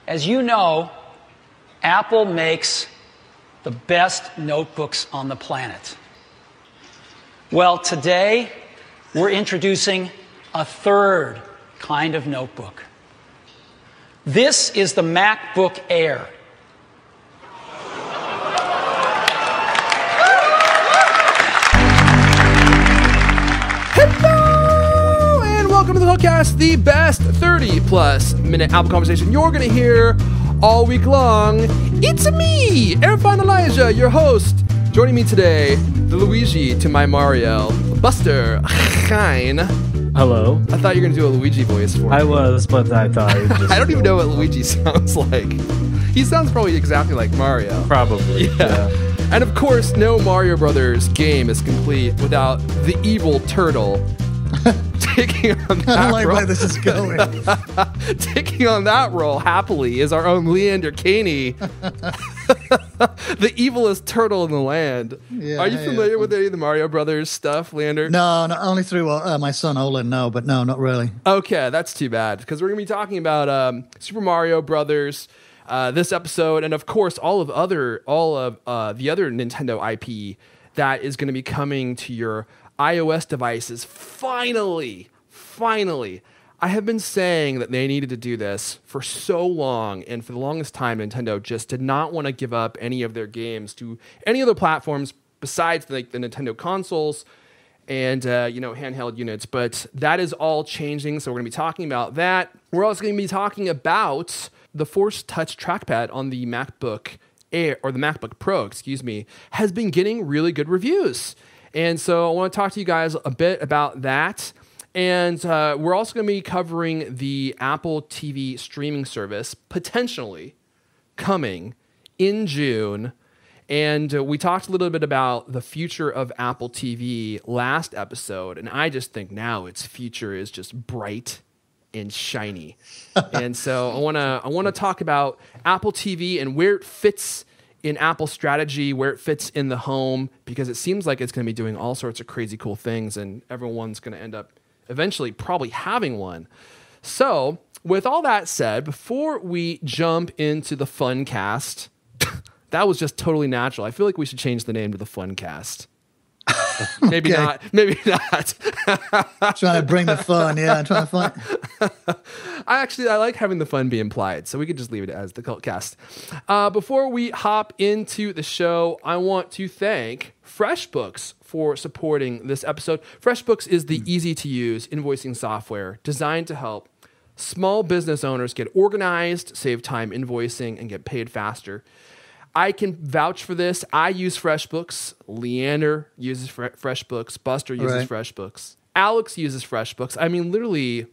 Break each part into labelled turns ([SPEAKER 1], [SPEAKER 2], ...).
[SPEAKER 1] As you know, Apple makes the best notebooks on the planet. Well, today we're introducing a third kind of notebook. This is the MacBook Air.
[SPEAKER 2] Hello and welcome to the Hookcast, the best 30-plus minute Apple conversation you're going to hear all week long. It's me, Irfan Elijah, your host. Joining me today, the Luigi to my Mario, Buster Hein.
[SPEAKER 3] Hello.
[SPEAKER 2] I thought you were going to do a Luigi voice for me.
[SPEAKER 3] I was, but I thought it just...
[SPEAKER 2] I don't even know what Luigi sounds like. He sounds probably exactly like Mario.
[SPEAKER 3] Probably, yeah.
[SPEAKER 2] And of course, no Mario Brothers game is complete without the evil turtle taking on that
[SPEAKER 4] I don't like
[SPEAKER 2] role.
[SPEAKER 4] where this is going.
[SPEAKER 2] Taking on that role happily is our own Leander Caney, the evilest turtle in the land.
[SPEAKER 4] Yeah,
[SPEAKER 2] Are you familiar with any of the Mario Brothers stuff, Leander?
[SPEAKER 4] No, not only through my son Olin. No, but no, not really.
[SPEAKER 2] Okay, that's too bad because we're gonna be talking about Super Mario Brothers this episode, and of course all of the other Nintendo IP that is going to be coming to your iOS devices. Finally, I have been saying that they needed to do this for so long, and for the longest time, Nintendo just did not want to give up any of their games to any other platforms besides the Nintendo consoles and handheld units. But that is all changing, so we're going to be talking about that. We're also going to be talking about the Force Touch trackpad on the MacBook Air, or the MacBook Pro, has been getting really good reviews. And so I want to talk to you guys a bit about that. And we're also going to be covering the Apple TV streaming service, potentially coming in June. And we talked a little bit about the future of Apple TV last episode. And I just think now its future is just bright and shiny. And so I want to talk about Apple TV and where it fits in Apple's strategy, where it fits in the home, because it seems like it's going to be doing all sorts of crazy cool things, and everyone's going to end up eventually probably having one. So with all that said, before we jump into the fun cast, that was just totally natural. I feel like we should change the name to the fun cast. Maybe not.
[SPEAKER 4] Trying to bring the fun, yeah. Trying to find.
[SPEAKER 2] I like having the fun be implied, so we could just leave it as the Cult Cast. Before we hop into the show, I want to thank FreshBooks for supporting this episode. FreshBooks is the easy-to-use invoicing software designed to help small business owners get organized, save time invoicing, and get paid faster. I can vouch for this. I use FreshBooks. Leander uses FreshBooks. Buster uses FreshBooks. Alex uses FreshBooks. I mean, literally,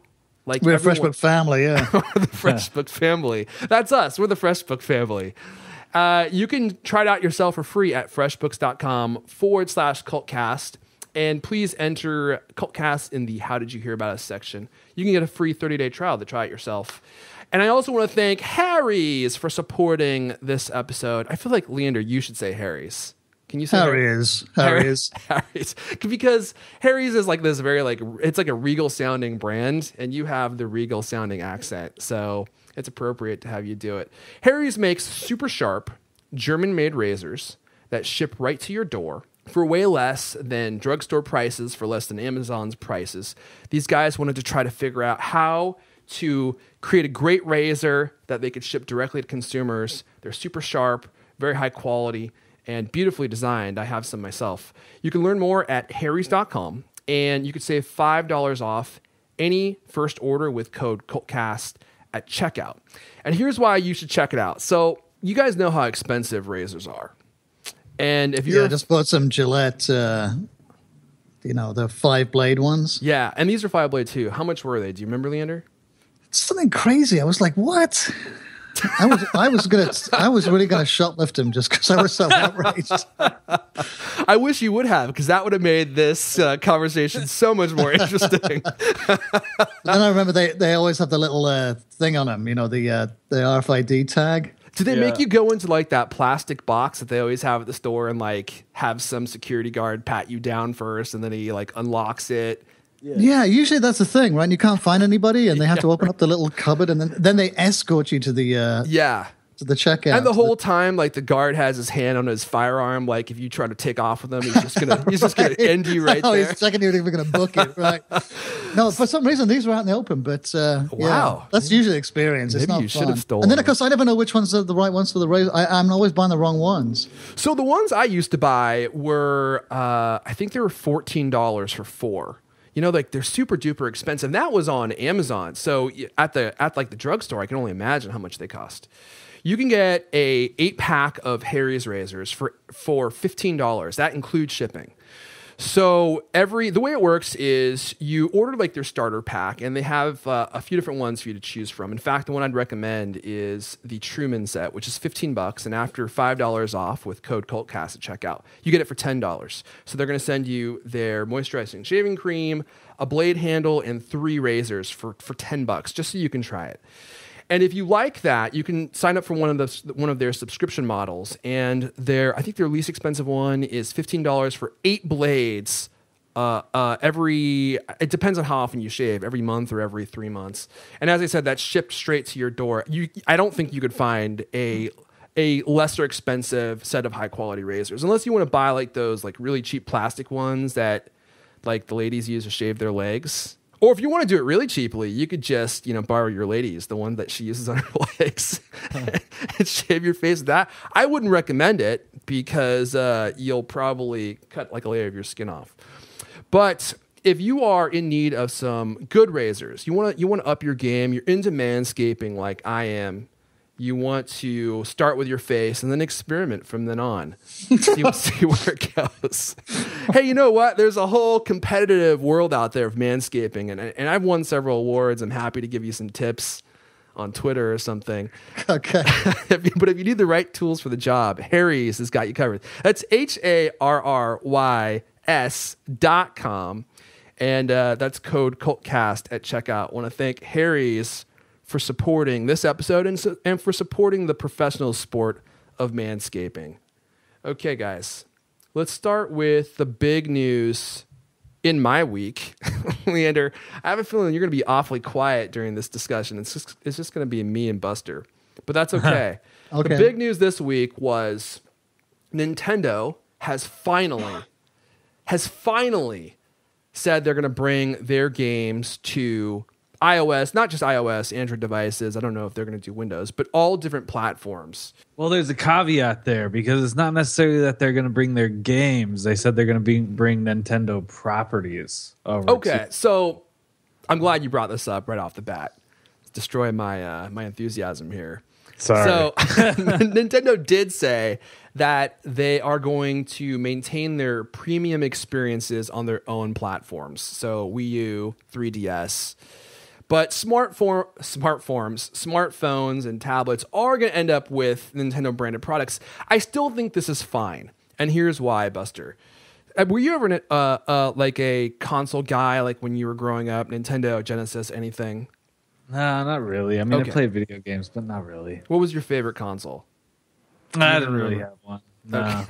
[SPEAKER 2] like
[SPEAKER 4] we're a FreshBook family, yeah.
[SPEAKER 2] The FreshBook family. That's us. We're the FreshBook family. You can try it out yourself for free at freshbooks.com/cultcast. And please enter Cultcast in the How Did You Hear About Us section. You can get a free 30-day trial to try it yourself. And I also want to thank Harry's for supporting this episode. I feel like, Leander, you should say Harry's. Can you say
[SPEAKER 4] Harry's?
[SPEAKER 2] Harry's. Because Harry's is like this very, it's like a regal sounding brand, and you have the regal sounding accent. So it's appropriate to have you do it. Harry's makes super sharp, German-made razors that ship right to your door for way less than drugstore prices, for less than Amazon's prices. These guys wanted to try to figure out how to create a great razor that they could ship directly to consumers. They're super sharp, very high quality, and beautifully designed. I have some myself. You can learn more at harrys.com, and you could save $5 off any first order with code CULTCAST at checkout. And here's why you should check it out. So you guys know how expensive razors are. And if you're...
[SPEAKER 4] Yeah, just bought some Gillette, the 5-blade ones.
[SPEAKER 2] Yeah, and these are 5-blade too. How much were they? Do you remember, Leander?
[SPEAKER 4] Something crazy. I was like, what? I was really gonna shoplift him just because I was so outraged.
[SPEAKER 2] I wish you would have, because that would have made this conversation so much more interesting.
[SPEAKER 4] Then I remember they always have the little thing on them, the RFID tag.
[SPEAKER 2] Do they make you go into like that plastic box that they always have at the store and like have some security guard pat you down first, and then he like unlocks it?
[SPEAKER 4] Yeah, usually that's the thing, right? You can't find anybody, and they have to open up the little cupboard, and then they escort you to the to the checkout.
[SPEAKER 2] And the whole time, like the guard has his hand on his firearm. Like if you try to take off with him, he's just gonna end you right there.
[SPEAKER 4] He's checking you if you're gonna book it, right? No, for some reason these were out in the open, but
[SPEAKER 2] wow,
[SPEAKER 4] that's usually experience. It's
[SPEAKER 2] Maybe
[SPEAKER 4] not
[SPEAKER 2] you should
[SPEAKER 4] fun.
[SPEAKER 2] have stolen.
[SPEAKER 4] And then of course I never know which ones are the right ones for the race. I'm always buying the wrong ones.
[SPEAKER 2] So the ones I used to buy were, I think they were $14 for 4. You know, like they're super duper expensive. That was on Amazon. So at like the drugstore, I can only imagine how much they cost. You can get a 8-pack of Harry's razors for $15. That includes shipping. So the way it works is you order like their starter pack, and they have a few different ones for you to choose from. In fact, the one I'd recommend is the Truman set, which is $15, and after $5 off with code CULTCAST at checkout, you get it for $10. So they're going to send you their moisturizing shaving cream, a blade handle, and 3 razors for $10, just so you can try it. And if you like that, you can sign up for one of their subscription models. And I think their least expensive one is $15 for 8 blades. It depends on how often you shave, every month or every 3 months. And as I said, that's shipped straight to your door. I don't think you could find a lesser expensive set of high quality razors, unless you want to buy like those like really cheap plastic ones that like the ladies use to shave their legs. Or if you want to do it really cheaply, you could just, borrow your lady's, the one that she uses on her legs, and shave your face with that. I wouldn't recommend it because you'll probably cut like a layer of your skin off. But if you are in need of some good razors, you want to up your game, you're into manscaping like I am, you want to start with your face and then experiment from then on. see where it goes. Hey, you know what? There's a whole competitive world out there of manscaping, and I've won several awards. I'm happy to give you some tips on Twitter or something.
[SPEAKER 4] Okay.
[SPEAKER 2] But if you need the right tools for the job, Harry's has got you covered. That's HARRYS.com. And that's code CULTCAST at checkout. I want to thank Harry's for supporting this episode and for supporting the professional sport of manscaping. Okay, guys, let's start with the big news in my week. Leander, I have a feeling you're going to be awfully quiet during this discussion. It's just going to be me and Buster, but that's okay.
[SPEAKER 4] Okay.
[SPEAKER 2] The big news this week was Nintendo has finally said they're going to bring their games to iOS, not just iOS, Android devices. I don't know if they're going to do Windows, but all different platforms.
[SPEAKER 3] Well, there's a caveat there because it's not necessarily that they're going to bring their games. They said they're going to bring Nintendo properties over.
[SPEAKER 2] Okay, so I'm glad you brought this up right off the bat. It's destroying my enthusiasm here.
[SPEAKER 3] Sorry.
[SPEAKER 2] So Nintendo did say that they are going to maintain their premium experiences on their own platforms. So Wii U, 3DS. But smartphones, and tablets are going to end up with Nintendo branded products. I still think this is fine. And here's why, Buster. Were you ever like a console guy, like when you were growing up, Nintendo, Genesis, anything?
[SPEAKER 3] No, not really. I mean,
[SPEAKER 2] Okay.
[SPEAKER 3] I play video games, but not really.
[SPEAKER 2] What was your favorite console?
[SPEAKER 3] I didn't really have one. No.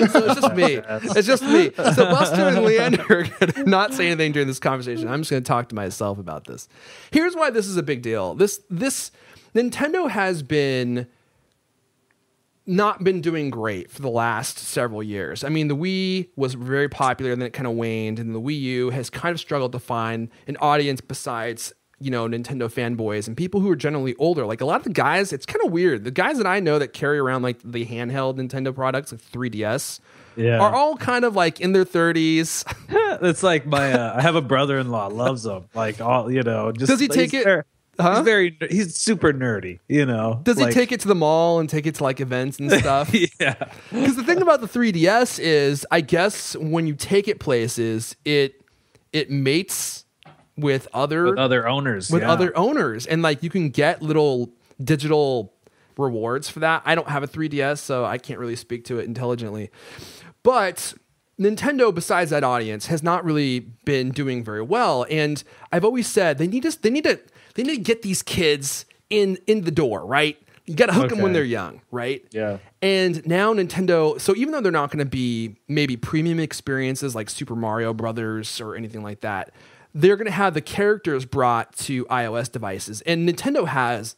[SPEAKER 2] So it's just me. It's just me. So Buster and Leander are going to not say anything during this conversation. I'm just going to talk to myself about this. Here's why this is a big deal. This Nintendo has not been doing great for the last several years. I mean, the Wii was very popular, and then it kind of waned, and the Wii U has kind of struggled to find an audience besides Nintendo fanboys and people who are generally older. Like a lot of the guys, it's kind of weird. The guys that I know that carry around like the handheld Nintendo products, like 3DS, are all kind of like in their 30s.
[SPEAKER 3] It's like my I have a brother-in-law loves them. Like all just
[SPEAKER 2] does he take it?
[SPEAKER 3] He's super nerdy.
[SPEAKER 2] Does he take it to the mall and take it to like events and stuff?
[SPEAKER 3] Yeah.
[SPEAKER 2] Because the thing about the 3DS is, I guess when you take it places, it mates with other
[SPEAKER 3] owners,
[SPEAKER 2] and like you can get little digital rewards for that. I don't have a 3DS, so I can't really speak to it intelligently. But Nintendo, besides that audience, has not really been doing very well. And I've always said they need to get these kids in the door, right? You got to hook them when
[SPEAKER 3] Okay.
[SPEAKER 2] they're young, right?
[SPEAKER 3] Yeah.
[SPEAKER 2] And now Nintendo, so even though they're not going to be maybe premium experiences like Super Mario Brothers or anything like that, they're going to have the characters brought to iOS devices. And Nintendo has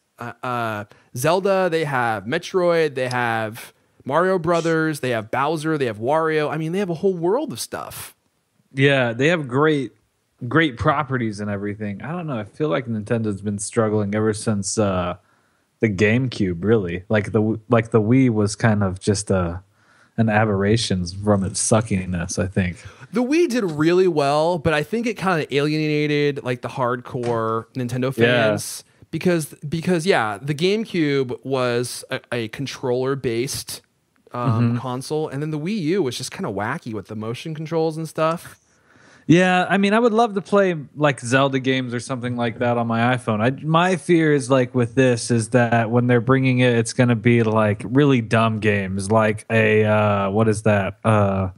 [SPEAKER 2] Zelda, they have Metroid, they have Mario Brothers, they have Bowser, they have Wario. I mean, they have a whole world of stuff.
[SPEAKER 3] Yeah, they have great properties and everything. I don't know. I feel like Nintendo's been struggling ever since the GameCube. Really, like the Wii was kind of just an aberration from its suckiness. I think.
[SPEAKER 2] The Wii did really well, but I think it kind of alienated like the hardcore Nintendo fans because the GameCube was a controller based console, and then the Wii U was just kind of wacky with the motion controls and stuff.
[SPEAKER 3] Yeah, I mean, I would love to play like Zelda games or something like that on my iPhone. My fear is like with this is that when they're bringing it, it's going to be like really dumb games, like a what is that?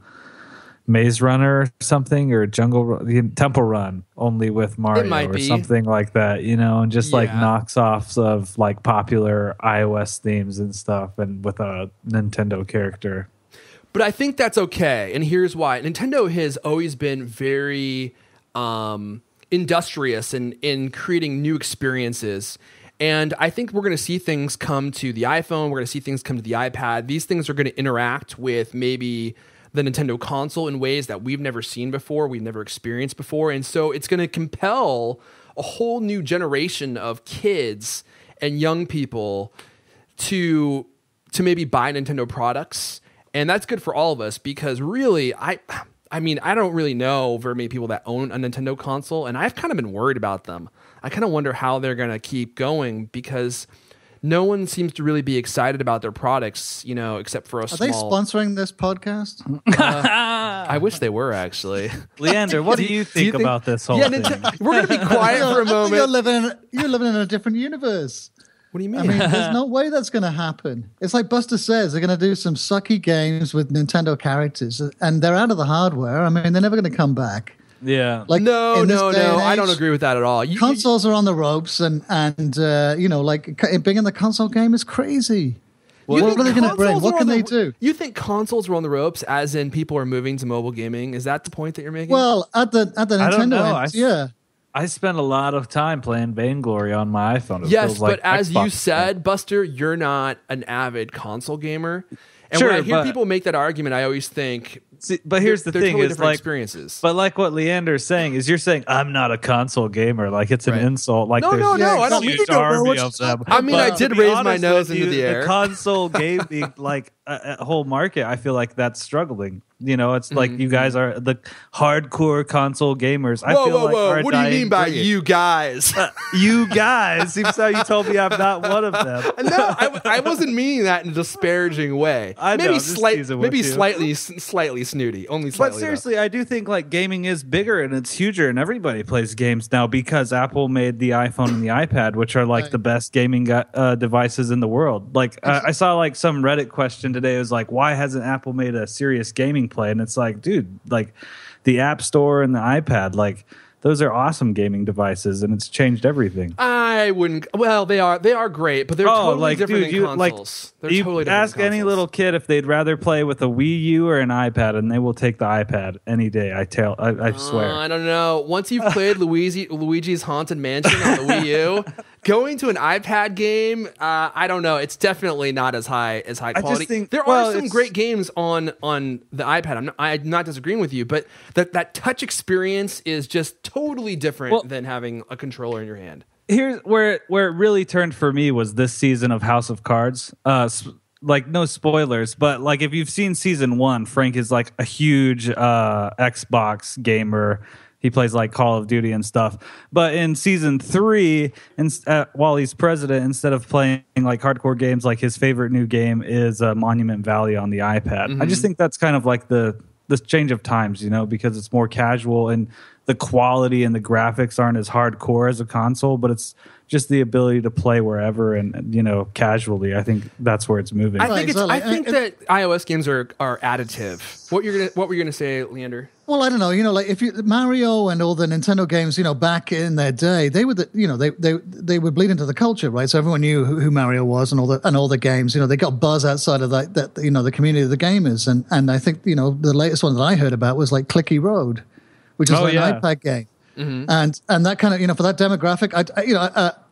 [SPEAKER 3] Maze Runner or something, or Temple Run, only with Mario or something like that, and just like knocks-offs of like popular iOS themes and stuff, and with a Nintendo character.
[SPEAKER 2] But I think that's okay, and here's why. Nintendo has always been very industrious in creating new experiences. And I think we're going to see things come to the iPhone. We're going to see things come to the iPad. These things are going to interact with maybe the Nintendo console in ways that we've never seen before, we've never experienced before. And so it's going to compel a whole new generation of kids and young people to maybe buy Nintendo products. And that's good for all of us because really, I mean, I don't really know very many people that own a Nintendo console, and I've kind of been worried about them. I kind of wonder how they're going to keep going because no one seems to really be excited about their products, except for
[SPEAKER 4] Are they sponsoring this podcast?
[SPEAKER 2] I wish they were, actually.
[SPEAKER 3] Leander, what do you think about this whole thing?
[SPEAKER 2] We're going to be quiet for a moment.
[SPEAKER 4] You're living in a different universe.
[SPEAKER 2] What do you mean?
[SPEAKER 4] I mean, there's no way that's going to happen. It's like Buster says, they're going to do some sucky games with Nintendo characters, and they're out of the hardware. I mean, they're never going to come back.
[SPEAKER 3] Yeah.
[SPEAKER 4] Like
[SPEAKER 2] no, I don't
[SPEAKER 4] age,
[SPEAKER 2] agree with that at all.
[SPEAKER 4] Consoles are on the ropes, and being in the console game is crazy. What are they going to bring? What can they do?
[SPEAKER 2] You think consoles are on the ropes, as in people are moving to mobile gaming? Is that the point that you're making?
[SPEAKER 4] Well, at the Nintendo end, yeah.
[SPEAKER 3] I spend a lot of time playing Vainglory on my iPhone.
[SPEAKER 2] Yes, but as you said, Buster, you're not an avid console gamer. And when I hear people make that argument, I always think...
[SPEAKER 3] but here's the thing:
[SPEAKER 2] totally
[SPEAKER 3] is
[SPEAKER 2] different
[SPEAKER 3] like
[SPEAKER 2] experiences.
[SPEAKER 3] But like what Leander's saying is, you're saying I'm not a console gamer. Like it's an insult. Like
[SPEAKER 2] no, I don't
[SPEAKER 3] huge army of them.
[SPEAKER 2] I mean, I did raise my nose into the air.
[SPEAKER 3] The console gaming, like a whole market, I feel like that's struggling. It's like you guys are the hardcore console gamers.
[SPEAKER 2] Whoa! What do you mean by you guys?
[SPEAKER 3] You guys? Seems how you told me I'm not one of them.
[SPEAKER 2] No, I wasn't meaning that in a disparaging way.
[SPEAKER 3] I know,
[SPEAKER 2] maybe slightly snooty. Only slightly.
[SPEAKER 3] But seriously, I do think like gaming is bigger and it's huger, and everybody plays games now because Apple made the iPhone and the iPad, which are like the best gaming devices in the world. Like I saw like some Reddit question today. It was like, why hasn't Apple made a serious gaming play? And it's like, dude, like the App Store and the iPad, like those are awesome gaming devices, and it's changed everything.
[SPEAKER 2] I wouldn't. Well, they are great, but they're totally different than consoles. They're totally different.
[SPEAKER 3] Ask any little kid if they'd rather play with a Wii U or an iPad, and they will take the iPad any day. I swear.
[SPEAKER 2] I don't know. Once you've played Luigi's Haunted Mansion on the Wii U, going to an iPad game, I don't know. It's definitely not as high quality.
[SPEAKER 3] I just think,
[SPEAKER 2] there are some great games on the iPad. I'm not disagreeing with you, but that touch experience is just totally different than having a controller in your hand.
[SPEAKER 3] Here's where it really turned for me was this season of House of Cards. Like no spoilers, but like if you've seen season 1, Frank is like a huge Xbox gamer. He plays like Call of Duty and stuff. But in season 3, while he's president, instead of playing like hardcore games, like his favorite new game is Monument Valley on the iPad. I just think that's kind of like the change of times, because it's more casual, and the quality and the graphics aren't as hardcore as a console, but it's just the ability to play wherever and casually. I think that's where it's moving.
[SPEAKER 2] I think that iOS games are additive. What were you gonna say, Leander?
[SPEAKER 4] Well, I don't know. Like if Mario and all the Nintendo games, back in their day, they were they would bleed into the culture, right? So everyone knew who Mario was and all the games. They got buzz outside of that the community of the gamers. And I think the latest one that I heard about was like Clicky Road, which is an iPad game. Mm-hmm. And that kind of for that demographic,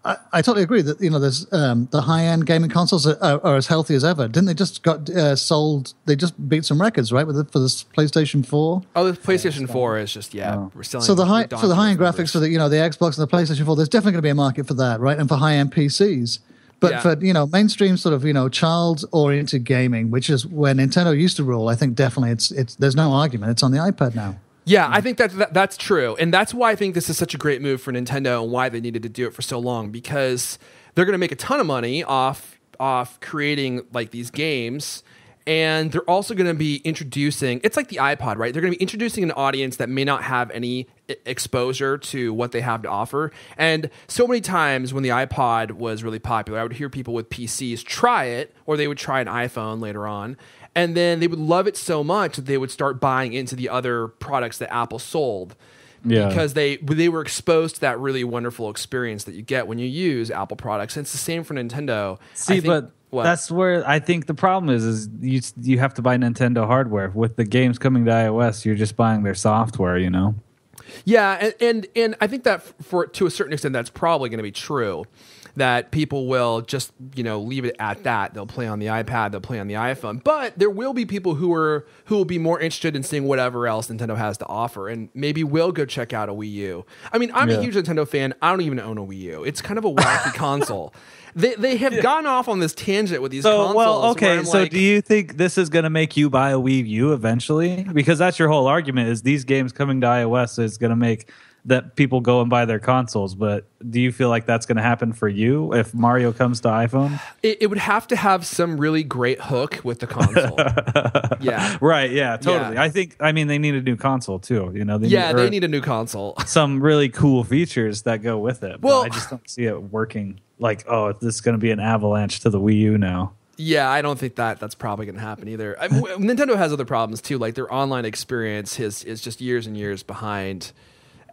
[SPEAKER 4] I totally agree that there's the high end gaming consoles are as healthy as ever. Didn't they just got sold? They just beat some records, right? For this PlayStation 4.
[SPEAKER 2] Oh, the PlayStation 4 is just we're selling.
[SPEAKER 4] So the high end graphics for the the Xbox and the PlayStation 4, there's definitely going to be a market for that, right? And for high end PCs. But for mainstream sort of child oriented gaming, which is where Nintendo used to rule, I think definitely it's there's no argument. It's on the iPad now.
[SPEAKER 2] Yeah, I think that's true. And that's why I think this is such a great move for Nintendo and why they needed to do it for so long, because they're going to make a ton of money off creating like these games. And they're also going to be introducing, it's like the iPod, right? They're going to be introducing an audience that may not have any exposure to what they have to offer. And so many times when the iPod was really popular, I would hear people with PCs try it, or they would try an iPhone later on. And then they would love it so much that they would start buying into the other products that Apple sold. Yeah. Because they were exposed to that really wonderful experience that you get when you use Apple products. And it's the same for Nintendo.
[SPEAKER 3] That's where I think the problem is you have to buy Nintendo hardware. With the games coming to iOS, you're just buying their software,
[SPEAKER 2] Yeah, and I think that to a certain extent that's probably going to be true. That people will just, leave it at that. They'll play on the iPad, they'll play on the iPhone. But there will be people who will be more interested in seeing whatever else Nintendo has to offer, and maybe will go check out a Wii U. I mean, I'm a huge Nintendo fan. I don't even own a Wii U. It's kind of a wacky console. They have gone off on this tangent with these consoles.
[SPEAKER 3] Well, okay, so do you think this is going to make you buy a Wii U eventually? Because that's your whole argument, is these games coming to iOS is going to make that people go and buy their consoles. But do you feel like that's going to happen for you if Mario comes to iPhone? It
[SPEAKER 2] would have to have some really great hook with the console. Yeah.
[SPEAKER 3] Right, yeah, totally. Yeah. They need a new console too.
[SPEAKER 2] They need a new console.
[SPEAKER 3] Some really cool features that go with it. Well, I just don't see it working like, this is going to be an avalanche to the Wii U now.
[SPEAKER 2] Yeah, I don't think that's probably going to happen either. Nintendo has other problems too. Like their online experience is just years and years behind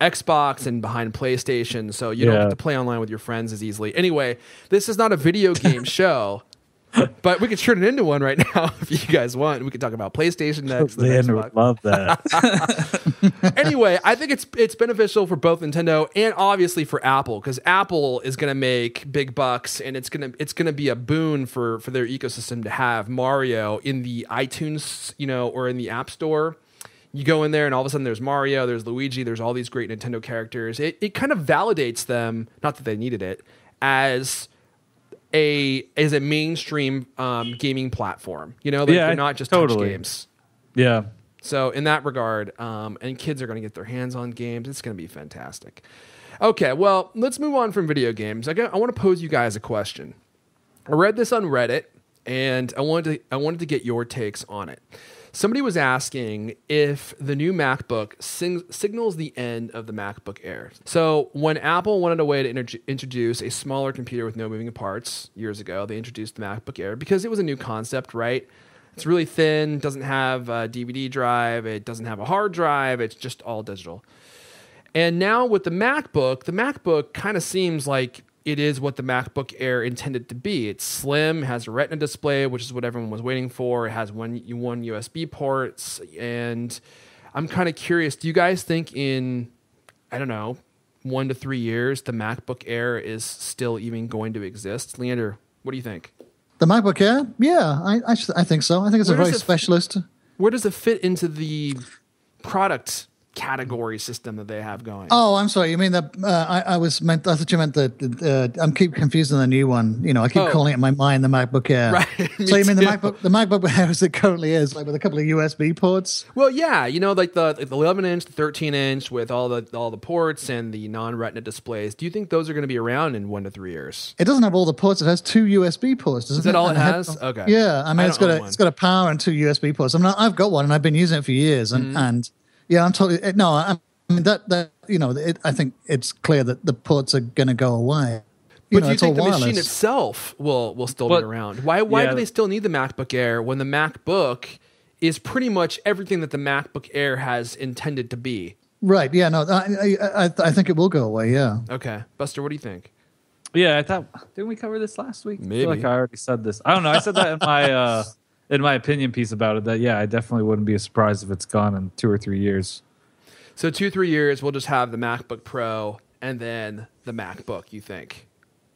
[SPEAKER 2] Xbox and behind PlayStation, so you don't get to play online with your friends as easily. Anyway, this is not a video game show, but we could turn it into one right now if you guys want. We could talk about PlayStation next.
[SPEAKER 3] Would love that.
[SPEAKER 2] Anyway, I think it's beneficial for both Nintendo and obviously for Apple, because Apple is going to make big bucks, and it's gonna be a boon for their ecosystem to have Mario in the iTunes, or in the App Store. You go in there and all of a sudden there's Mario, there's Luigi, there's all these great Nintendo characters. It kind of validates them, not that they needed it, as a mainstream gaming platform. They're not just touch games.
[SPEAKER 3] Yeah.
[SPEAKER 2] So in that regard, and kids are going to get their hands on games. It's going to be fantastic. Okay, well, let's move on from video games. I want to pose you guys a question. I read this on Reddit, and I wanted to get your takes on it. Somebody was asking if the new MacBook signals the end of the MacBook Air. So when Apple wanted a way to introduce a smaller computer with no moving parts years ago, they introduced the MacBook Air because it was a new concept, right? It's really thin, doesn't have a DVD drive, it doesn't have a hard drive, it's just all digital. And now with the MacBook kind of seems like it is what the MacBook Air intended to be. It's slim, has a Retina display, which is what everyone was waiting for. It has one USB ports, and I'm kind of curious, do you guys think in, 1 to 3 years, the MacBook Air is still even going to exist? Leander, what do you think?
[SPEAKER 4] The MacBook Air? Yeah, I think so. I think it's a very specialist.
[SPEAKER 2] Where does it fit into the product category system that they have going?
[SPEAKER 4] Oh, I'm sorry. You mean that? I thought you meant that. I'm keep confusing the new one. I keep calling it in my mind the MacBook Air.
[SPEAKER 2] Right.
[SPEAKER 4] So you mean the MacBook Air as it currently is, like with a couple of USB ports?
[SPEAKER 2] Well, yeah. Like the 11-inch, the 13-inch with all the ports and the non-Retina displays. Do you think those are going to be around in 1 to 3 years?
[SPEAKER 4] It doesn't have all the ports. It has 2 USB ports.
[SPEAKER 2] Is that all it has? Okay.
[SPEAKER 4] Yeah. It's got a power and 2 USB ports. I've got one and I've been using it for years, and yeah, I'm totally. No, I'm mean, that I think it's clear that the ports are going to go away.
[SPEAKER 2] But do you think the machine itself will still be around? Why do they still need the MacBook Air when the MacBook is pretty much everything that the MacBook Air has intended to be?
[SPEAKER 4] Right. Yeah. No. I think it will go away. Yeah.
[SPEAKER 2] Okay, Buster, what do you think?
[SPEAKER 3] Yeah, I thought, didn't we cover this last week?
[SPEAKER 2] Maybe.
[SPEAKER 3] I feel like I already said this. I don't know. I said that in my opinion piece about it. That I definitely wouldn't be surprised if it's gone in 2 or 3 years.
[SPEAKER 2] So 2-3 years, we'll just have the MacBook Pro and then the MacBook. You think?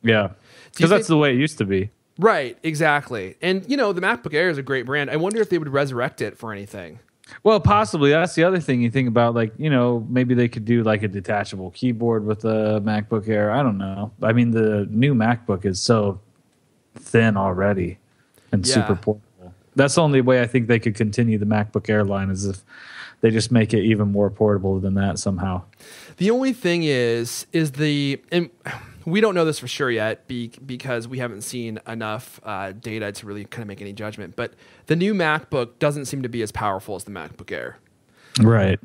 [SPEAKER 3] Yeah, because that's the way it used to be.
[SPEAKER 2] Right, exactly. And, the MacBook Air is a great brand. I wonder if they would resurrect it for anything.
[SPEAKER 3] Well, possibly. That's the other thing you think about. Like, maybe they could do like a detachable keyboard with the MacBook Air. I don't know. I mean, the new MacBook is so thin already and super portable. That's the only way I think they could continue the MacBook Air line is if they just make it even more portable than that somehow.
[SPEAKER 2] The only thing is and we don't know this for sure yet because we haven't seen enough data to really kind of make any judgment. But the new MacBook doesn't seem to be as powerful as the MacBook Air.
[SPEAKER 3] Right.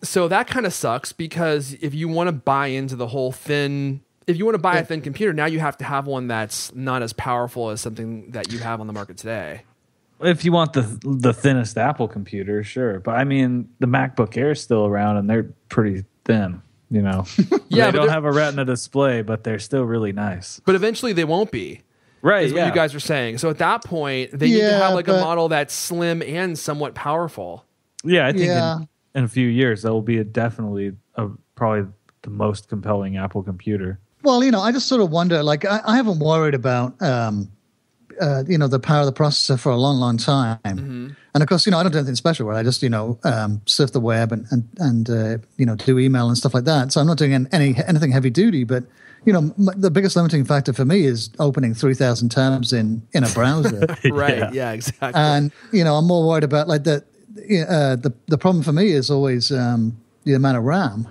[SPEAKER 2] So that kind of sucks because if you want to buy into the whole if you want to buy a thin computer, now you have to have one that's not as powerful as something that you have on the market today.
[SPEAKER 3] If you want the thinnest Apple computer, sure. But I mean, the MacBook Air is still around and they're pretty thin.
[SPEAKER 2] Yeah,
[SPEAKER 3] they don't have a Retina display, but they're still really nice.
[SPEAKER 2] But eventually they won't be.
[SPEAKER 3] Right,
[SPEAKER 2] is what you guys are saying. So at that point, they need to have a model that's slim and somewhat powerful.
[SPEAKER 3] Yeah, I think in a few years, that will be definitely probably the most compelling Apple computer.
[SPEAKER 4] Well, I just sort of wonder, like, I haven't worried about, the power of the processor for a long, long time. Mm-hmm. And of course, I don't do anything special where I just, surf the web and do email and stuff like that. So I'm not doing anything heavy duty, but, the biggest limiting factor for me is opening 3,000 tabs in a browser.
[SPEAKER 2] Right. Yeah, exactly.
[SPEAKER 4] And, I'm more worried about like the problem for me is always the amount of RAM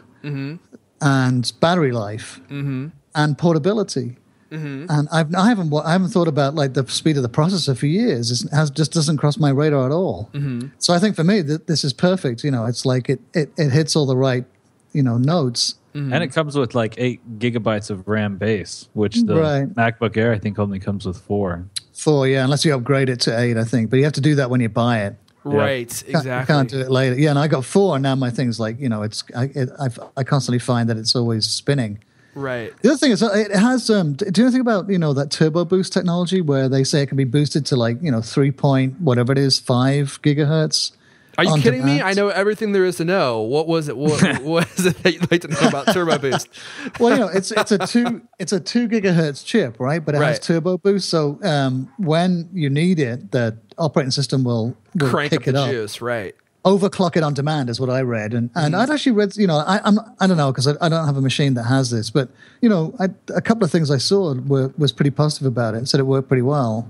[SPEAKER 4] and battery life and portability. Mm-hmm. And I haven't thought about like the speed of the processor for years. It just doesn't cross my radar at all. Mm-hmm. So I think for me this is perfect. It's like it hits all the right notes.
[SPEAKER 3] Mm-hmm. And it comes with like 8 gigabytes of RAM base, which the MacBook Air I think only comes with 4.
[SPEAKER 4] 4, yeah, unless you upgrade it to 8, I think. But you have to do that when you buy it.
[SPEAKER 2] Right, exactly.
[SPEAKER 4] You can't do it later. Yeah, and I got 4, and now my thing's like I constantly find that it's always spinning.
[SPEAKER 2] Right.
[SPEAKER 4] The other thing is it has. Do you know anything about that turbo boost technology where they say it can be boosted to like 3 point whatever it is 5 gigahertz?
[SPEAKER 2] Are you kidding me? I know everything there is to know. What was it? What is it that you'd like to know about turbo boost?
[SPEAKER 4] Well, it's a 2 gigahertz chip, right? But it has turbo boost, so when you need it, the operating system will
[SPEAKER 2] crank
[SPEAKER 4] kick
[SPEAKER 2] up the
[SPEAKER 4] it
[SPEAKER 2] juice, right?
[SPEAKER 4] Overclock it on demand is what I read, and I'd actually read. I don't know because I don't have a machine that has this, but a couple of things I saw was pretty positive about it. Said it worked pretty well.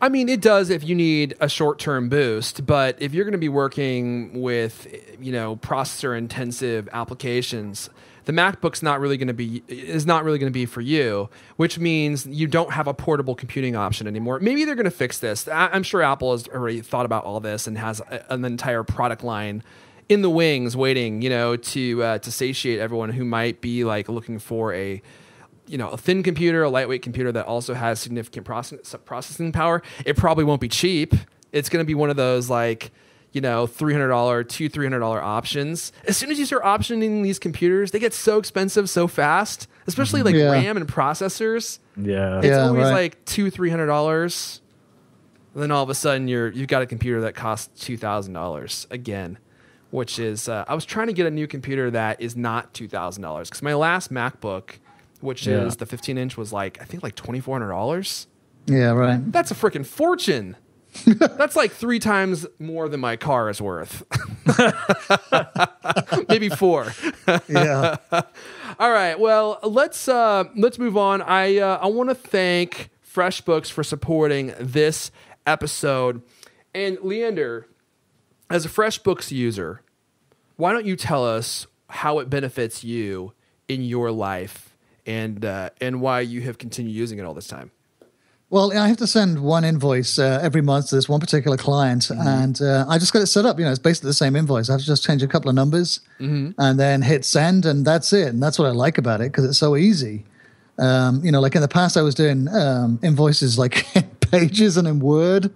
[SPEAKER 2] I mean, it does if you need a short-term boost, but if you're going to be working with processor-intensive applications, the MacBook's not really going to be for you, which means you don't have a portable computing option anymore. Maybe they're going to fix this. I'm sure Apple has already thought about all this and has an entire product line in the wings waiting, to satiate everyone who might be like looking for a thin computer, a lightweight computer that also has significant processing power. It probably won't be cheap. It's going to be one of those like, $300 options. As soon as you start optioning these computers, they get so expensive so fast, especially like RAM and processors.
[SPEAKER 3] Yeah.
[SPEAKER 2] It's always like $200-$300. And then all of a sudden you've got a computer that costs $2,000 again, which is, I was trying to get a new computer that is not $2,000 because my last MacBook, which is the 15-inch, was like, I think like $2,400.
[SPEAKER 4] Yeah, right.
[SPEAKER 2] That's a freaking fortune. That's like 3 times more than my car is worth. Maybe 4.
[SPEAKER 4] Yeah.
[SPEAKER 2] All right. Well, let's move on. I want to thank FreshBooks for supporting this episode. And Leander, as a FreshBooks user, why don't you tell us how it benefits you in your life and why you have continued using it all this time?
[SPEAKER 4] Well, I have to send one invoice every month to this one particular client, and I just got it set up. It's basically the same invoice. I have to just change a couple of numbers and then hit send, and that's it. And that's what I like about it because it's so easy. Like in the past, I was doing invoices like in Pages and in Word.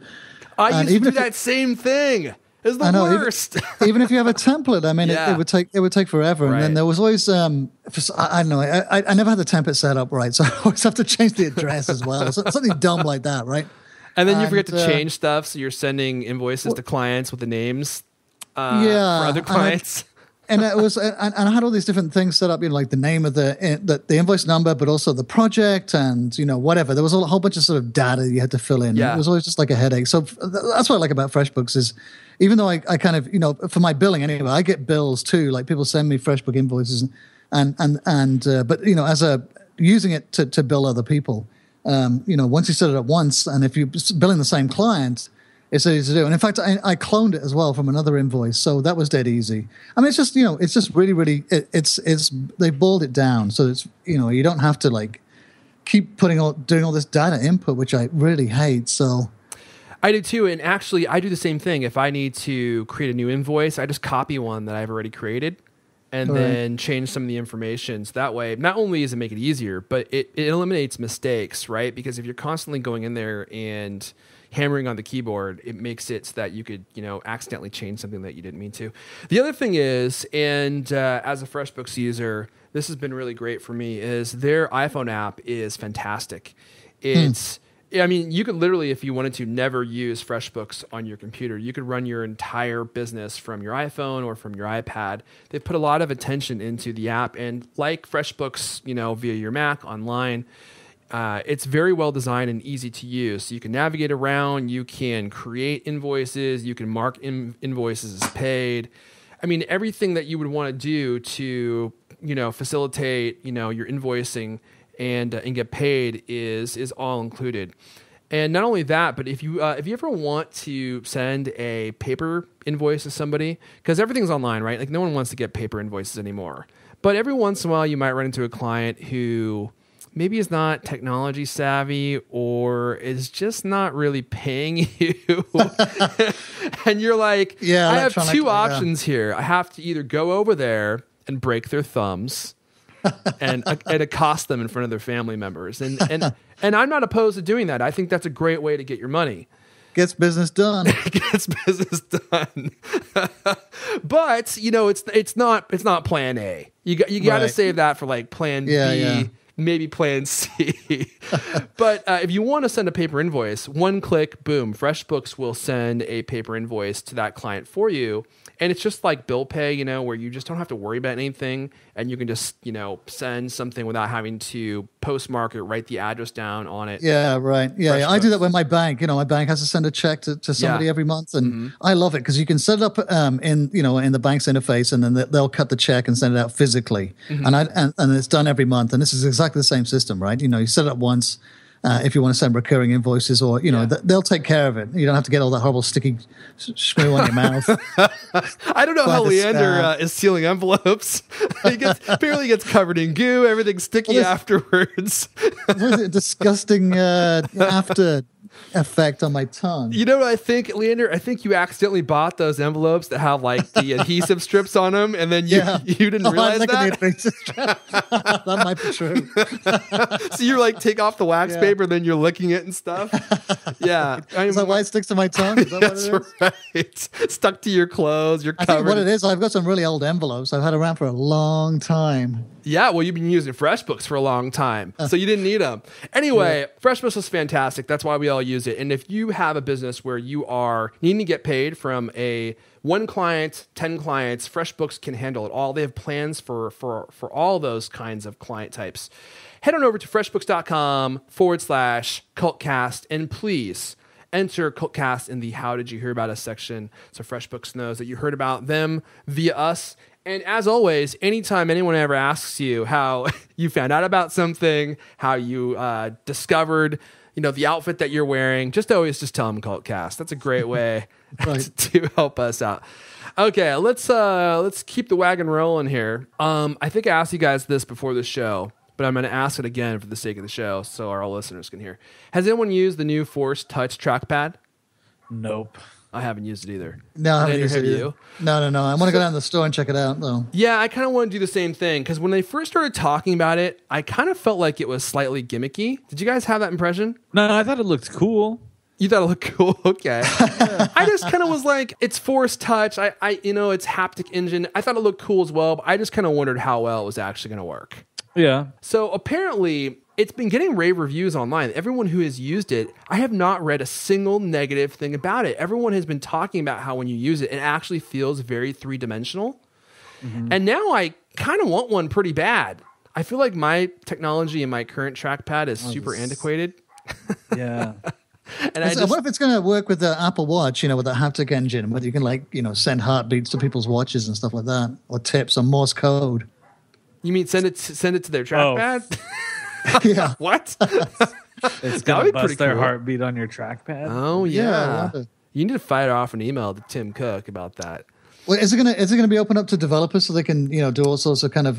[SPEAKER 2] I used to do that same thing. It's the worst.
[SPEAKER 4] Even if you have a template, I mean,
[SPEAKER 2] Yeah.
[SPEAKER 4] it would take forever.
[SPEAKER 2] Right.
[SPEAKER 4] And then there was always, I don't know, I never had the template set up right, so I always have to change the address as well. Something dumb like that, right?
[SPEAKER 2] And then you forget to change stuff, so you're sending invoices to clients with the names for other clients.
[SPEAKER 4] And it was, and I had all these different things set up, like the name of the invoice number, but also the project and whatever. There was a whole bunch of sort of data you had to fill in.
[SPEAKER 2] Yeah.
[SPEAKER 4] It was always just like a headache. So that's what I like about FreshBooks is, even though I kind of for my billing anyway, I get bills too. Like people send me FreshBook invoices, but as using it to bill other people, once you set it up once, and if you're billing the same client, it's easy to do. And in fact, I cloned it as well from another invoice, so that was dead easy. I mean, it's just really, really, they boiled it down, so it's you don't have to like keep doing all this data input, which I really hate. So
[SPEAKER 2] I do too, and actually, I do the same thing. If I need to create a new invoice, I just copy one that I've already created, and then change some of the information. So that way, not only does it make it easier, but it eliminates mistakes, right? Because if you're constantly going in there and hammering on the keyboard, it makes it so that you could, accidentally change something that you didn't mean to. The other thing is, and as a FreshBooks user, this has been really great for me, is their iPhone app is fantastic. It's, I mean, you could literally, if you wanted to, never use FreshBooks on your computer. You could run your entire business from your iPhone or from your iPad. They put a lot of attention into the app, and like FreshBooks, via your Mac online, it's very well designed and easy to use. So you can navigate around, you can create invoices, you can mark invoices as paid. I mean, everything that you would want to do to, facilitate, your invoicing and get paid is all included. And not only that, but if you ever want to send a paper invoice to somebody, because everything's online, right? Like no one wants to get paper invoices anymore. But every once in a while, you might run into a client who maybe is not technology savvy or is just not really paying you. And you're like, I have two options here. I have to either go over there and break their thumbs and accost them in front of their family members. And I'm not opposed to doing that. I think that's a great way to get your money.
[SPEAKER 4] Gets business done.
[SPEAKER 2] Gets business done. But, it's not plan A. You got to save that for like plan B. Maybe plan C. But if you want to send a paper invoice, one click, boom, FreshBooks will send a paper invoice to that client for you. And it's just like bill pay, where you just don't have to worry about anything. And you can just, send something without having to postmark it, write the address down on it.
[SPEAKER 4] Yeah, right. Yeah. I do that with my bank. My bank has to send a check to somebody every month. And I love it because you can set it up in the bank's interface, and then they'll cut the check and send it out physically. And it's done every month. And this is exactly the same system, right? You set it up once. If you want to send recurring invoices, or they'll take care of it. You don't have to get all that horrible sticky screw on your mouth.
[SPEAKER 2] I don't know how Leander is sealing envelopes. He apparently gets covered in goo. Everything's sticky afterwards.
[SPEAKER 4] What is it? Disgusting after effect on my tongue.
[SPEAKER 2] You know what I think, Leander? I think you accidentally bought those envelopes that have like the adhesive strips on them, and then you didn't realize that.
[SPEAKER 4] That might be true.
[SPEAKER 2] So you're like, take off the wax paper, then you're licking it and stuff. Yeah.
[SPEAKER 4] Is that why it sticks to my tongue? Is that
[SPEAKER 2] That's
[SPEAKER 4] what it is?
[SPEAKER 2] right. Stuck to your clothes. You're covered.
[SPEAKER 4] I think what it is, I've got some really old envelopes I've had around for a long time.
[SPEAKER 2] Yeah, well, you've been using FreshBooks for a long time, so you didn't need them. Anyway, FreshBooks is fantastic. That's why we all use it. And if you have a business where you are needing to get paid from a 1 client, 10 clients, FreshBooks can handle it all. They have plans for all those kinds of client types. Head on over to freshbooks.com/cultcast, and please enter Cultcast in the How Did You Hear About Us section so FreshBooks knows that you heard about them via us. And as always, anytime anyone ever asks you how you found out about something, how you discovered, the outfit that you're wearing, always tell them Cultcast. That's a great way to help us out. Okay, let's keep the wagon rolling here. I think I asked you guys this before the show, but I'm going to ask it again for the sake of the show so our listeners can hear. Has anyone used the new Force Touch trackpad?
[SPEAKER 3] Nope.
[SPEAKER 2] I haven't used it either.
[SPEAKER 4] No, I haven't
[SPEAKER 2] Neither
[SPEAKER 4] used
[SPEAKER 2] have
[SPEAKER 4] it either.
[SPEAKER 2] you.
[SPEAKER 4] No. I want to go down to the store and check it out, though.
[SPEAKER 2] Yeah, I kind of want to do the same thing because when they first started talking about it, I kind of felt like it was slightly gimmicky. Did you guys have that impression?
[SPEAKER 3] No, I thought it looked cool.
[SPEAKER 2] You thought it looked cool? Okay. I just kind of was like, it's Force Touch. It's haptic engine. I thought it looked cool as well, but I just kind of wondered how well it was actually going to work.
[SPEAKER 3] Yeah.
[SPEAKER 2] So apparently, it's been getting rave reviews online. Everyone who has used it, I have not read a single negative thing about it. Everyone has been talking about how when you use it, it actually feels very three-dimensional. Mm-hmm. And now I kind of want one pretty bad. I feel like my technology and my current trackpad is super antiquated.
[SPEAKER 3] Yeah.
[SPEAKER 4] And I wonder if it's going to work with the Apple Watch, with the haptic engine, whether you can send heartbeats to people's watches and stuff like that, or tips on Morse code.
[SPEAKER 2] You mean send it to their trackpad?
[SPEAKER 4] Yeah.
[SPEAKER 2] What?
[SPEAKER 3] It's going to bust their heartbeat on your trackpad.
[SPEAKER 2] Oh, yeah.
[SPEAKER 4] Yeah,
[SPEAKER 2] you need to fire off an email to Tim Cook about that.
[SPEAKER 4] Well, is it gonna be open up to developers so they can do all sorts of kind of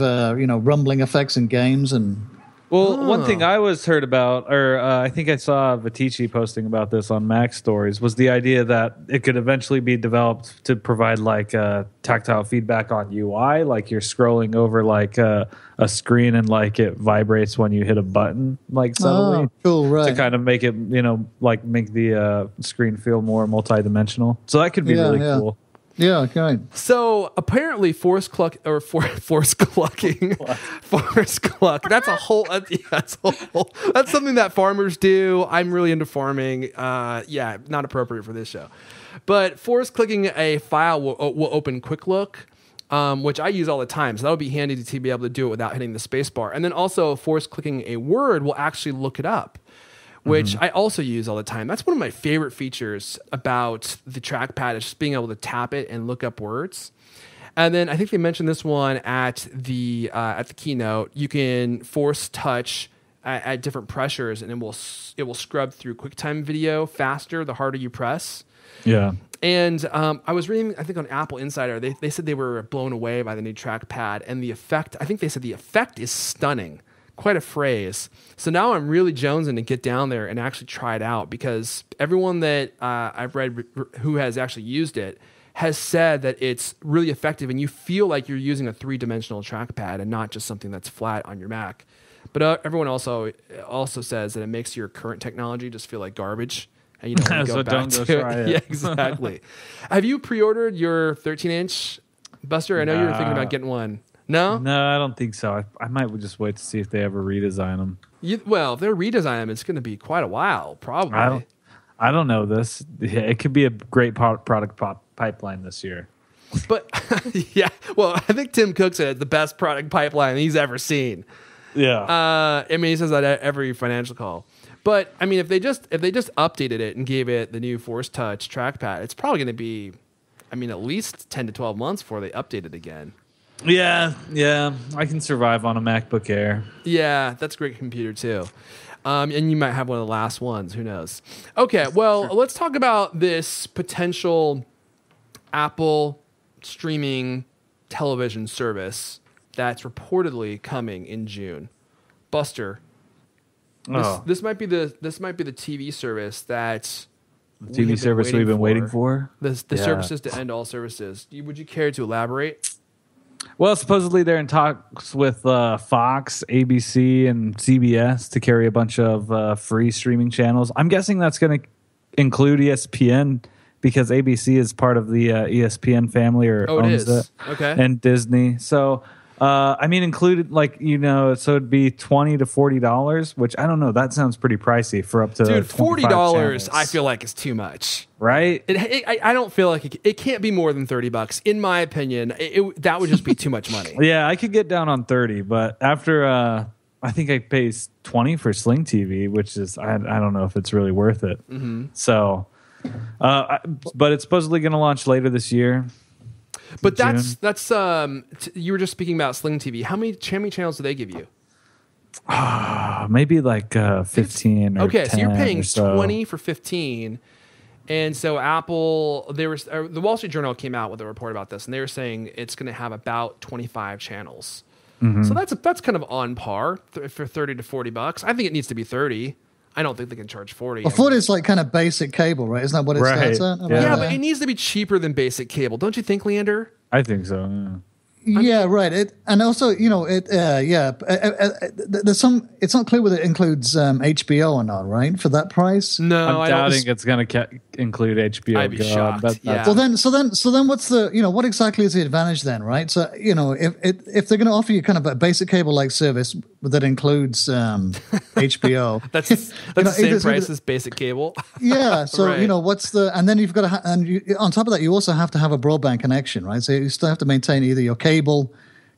[SPEAKER 4] rumbling effects in games and?
[SPEAKER 3] Well, one thing I heard about, or I think I saw Vitici posting about this on Mac Stories, was the idea that it could eventually be developed to provide like tactile feedback on UI, like you're scrolling over like a screen and like it vibrates when you hit a button, like subtly.
[SPEAKER 4] Oh, cool, right?
[SPEAKER 3] To kind of make it, like make the screen feel more multidimensional. So that could be really cool.
[SPEAKER 4] Yeah, okay.
[SPEAKER 2] So apparently, force clucking. Force cluck. That's something that farmers do. I'm really into farming. Not appropriate for this show. But force clicking a file will open Quick Look, which I use all the time. So that would be handy to be able to do it without hitting the space bar. And then also force clicking a word will actually look it up, which I also use all the time. That's one of my favorite features about the trackpad is just being able to tap it and look up words. And then I think they mentioned this one at the keynote. You can force touch at different pressures, and it will scrub through QuickTime Video faster the harder you press.
[SPEAKER 3] Yeah.
[SPEAKER 2] And I was reading, I think on Apple Insider, they said they were blown away by the new trackpad, and the effect. I think they said the effect is stunning. Quite a phrase. So now I'm really jonesing to get down there and actually try it out because everyone that I've read who has actually used it has said that it's really effective and you feel like you're using a three-dimensional trackpad and not just something that's flat on your Mac. But everyone also says that it makes your current technology just feel like garbage and you don't want to go back to it. Yeah, exactly. Have you pre-ordered your 13-inch, Buster? I know you were thinking about getting one. No?
[SPEAKER 3] No, I don't think so. I might just wait to see if they ever redesign them.
[SPEAKER 2] If they redesign them, it's going to be quite a while, probably.
[SPEAKER 3] I don't know this. Yeah, it could be a great product pipeline this year.
[SPEAKER 2] But, yeah. Well, I think Tim Cook said it's the best product pipeline he's ever seen.
[SPEAKER 3] Yeah.
[SPEAKER 2] He says that at every financial call. But, I mean, if they just updated it and gave it the new Force Touch trackpad, it's probably going to be, at least 10 to 12 months before they update it again.
[SPEAKER 3] Yeah, I can survive on a MacBook Air.
[SPEAKER 2] Yeah, that's a great computer too. And you might have one of the last ones. Who knows? Okay, well, let's talk about this potential Apple streaming television service that's reportedly coming in June. Buster, this might be the TV service that
[SPEAKER 3] the TV service we've been waiting for.
[SPEAKER 2] The services to end all services. Would you care to elaborate?
[SPEAKER 3] Well, supposedly they're in talks with Fox, ABC, and CBS to carry a bunch of free streaming channels. I'm guessing that's going to include ESPN because ABC is part of the ESPN family or owns it.
[SPEAKER 2] Okay.
[SPEAKER 3] And Disney. So, included so it'd be $20 to $40, which I don't know. That sounds pretty pricey for up to
[SPEAKER 2] $40.
[SPEAKER 3] channels.
[SPEAKER 2] I feel like is too much.
[SPEAKER 3] Right?
[SPEAKER 2] I don't feel like it can't be more than $30. In my opinion, that would just be too much money.
[SPEAKER 3] Yeah, I could get down on 30, but after I think I pay 20 for Sling TV, which is I don't know if it's really worth it. Mm-hmm. So, but it's supposedly going to launch later this year.
[SPEAKER 2] But that's you were just speaking about Sling TV. How many channels do they give you?
[SPEAKER 3] Maybe like 15 or 10.
[SPEAKER 2] So you're paying 20 for 15. And so Apple, the Wall Street Journal came out with a report about this, and they were saying it's going to have about 25 channels. So that's kind of on par for $30 to $40. I think it needs to be 30. I don't think they can charge 40.
[SPEAKER 4] Well, 40 is like kind of basic cable, right? Isn't that what it starts at?
[SPEAKER 2] Yeah, but it needs to be cheaper than basic cable. Don't you think, Leander?
[SPEAKER 3] I think so. Yeah.
[SPEAKER 4] Yeah, right. And also, there's some. It's not clear whether it includes HBO or not, right? For that price.
[SPEAKER 2] No,
[SPEAKER 3] I'm doubting it's going to include HBO.
[SPEAKER 2] I'd be shocked. Yeah.
[SPEAKER 4] Well, then, so then, what's the? What exactly is the advantage then, right? So, if they're going to offer you kind of a basic cable-like service that includes HBO,
[SPEAKER 2] that's the same price as basic cable.
[SPEAKER 4] Yeah. So
[SPEAKER 2] Right.
[SPEAKER 4] what's the? And then you've got to, on top of that, you also have to have a broadband connection, right? So you still have to maintain either your cable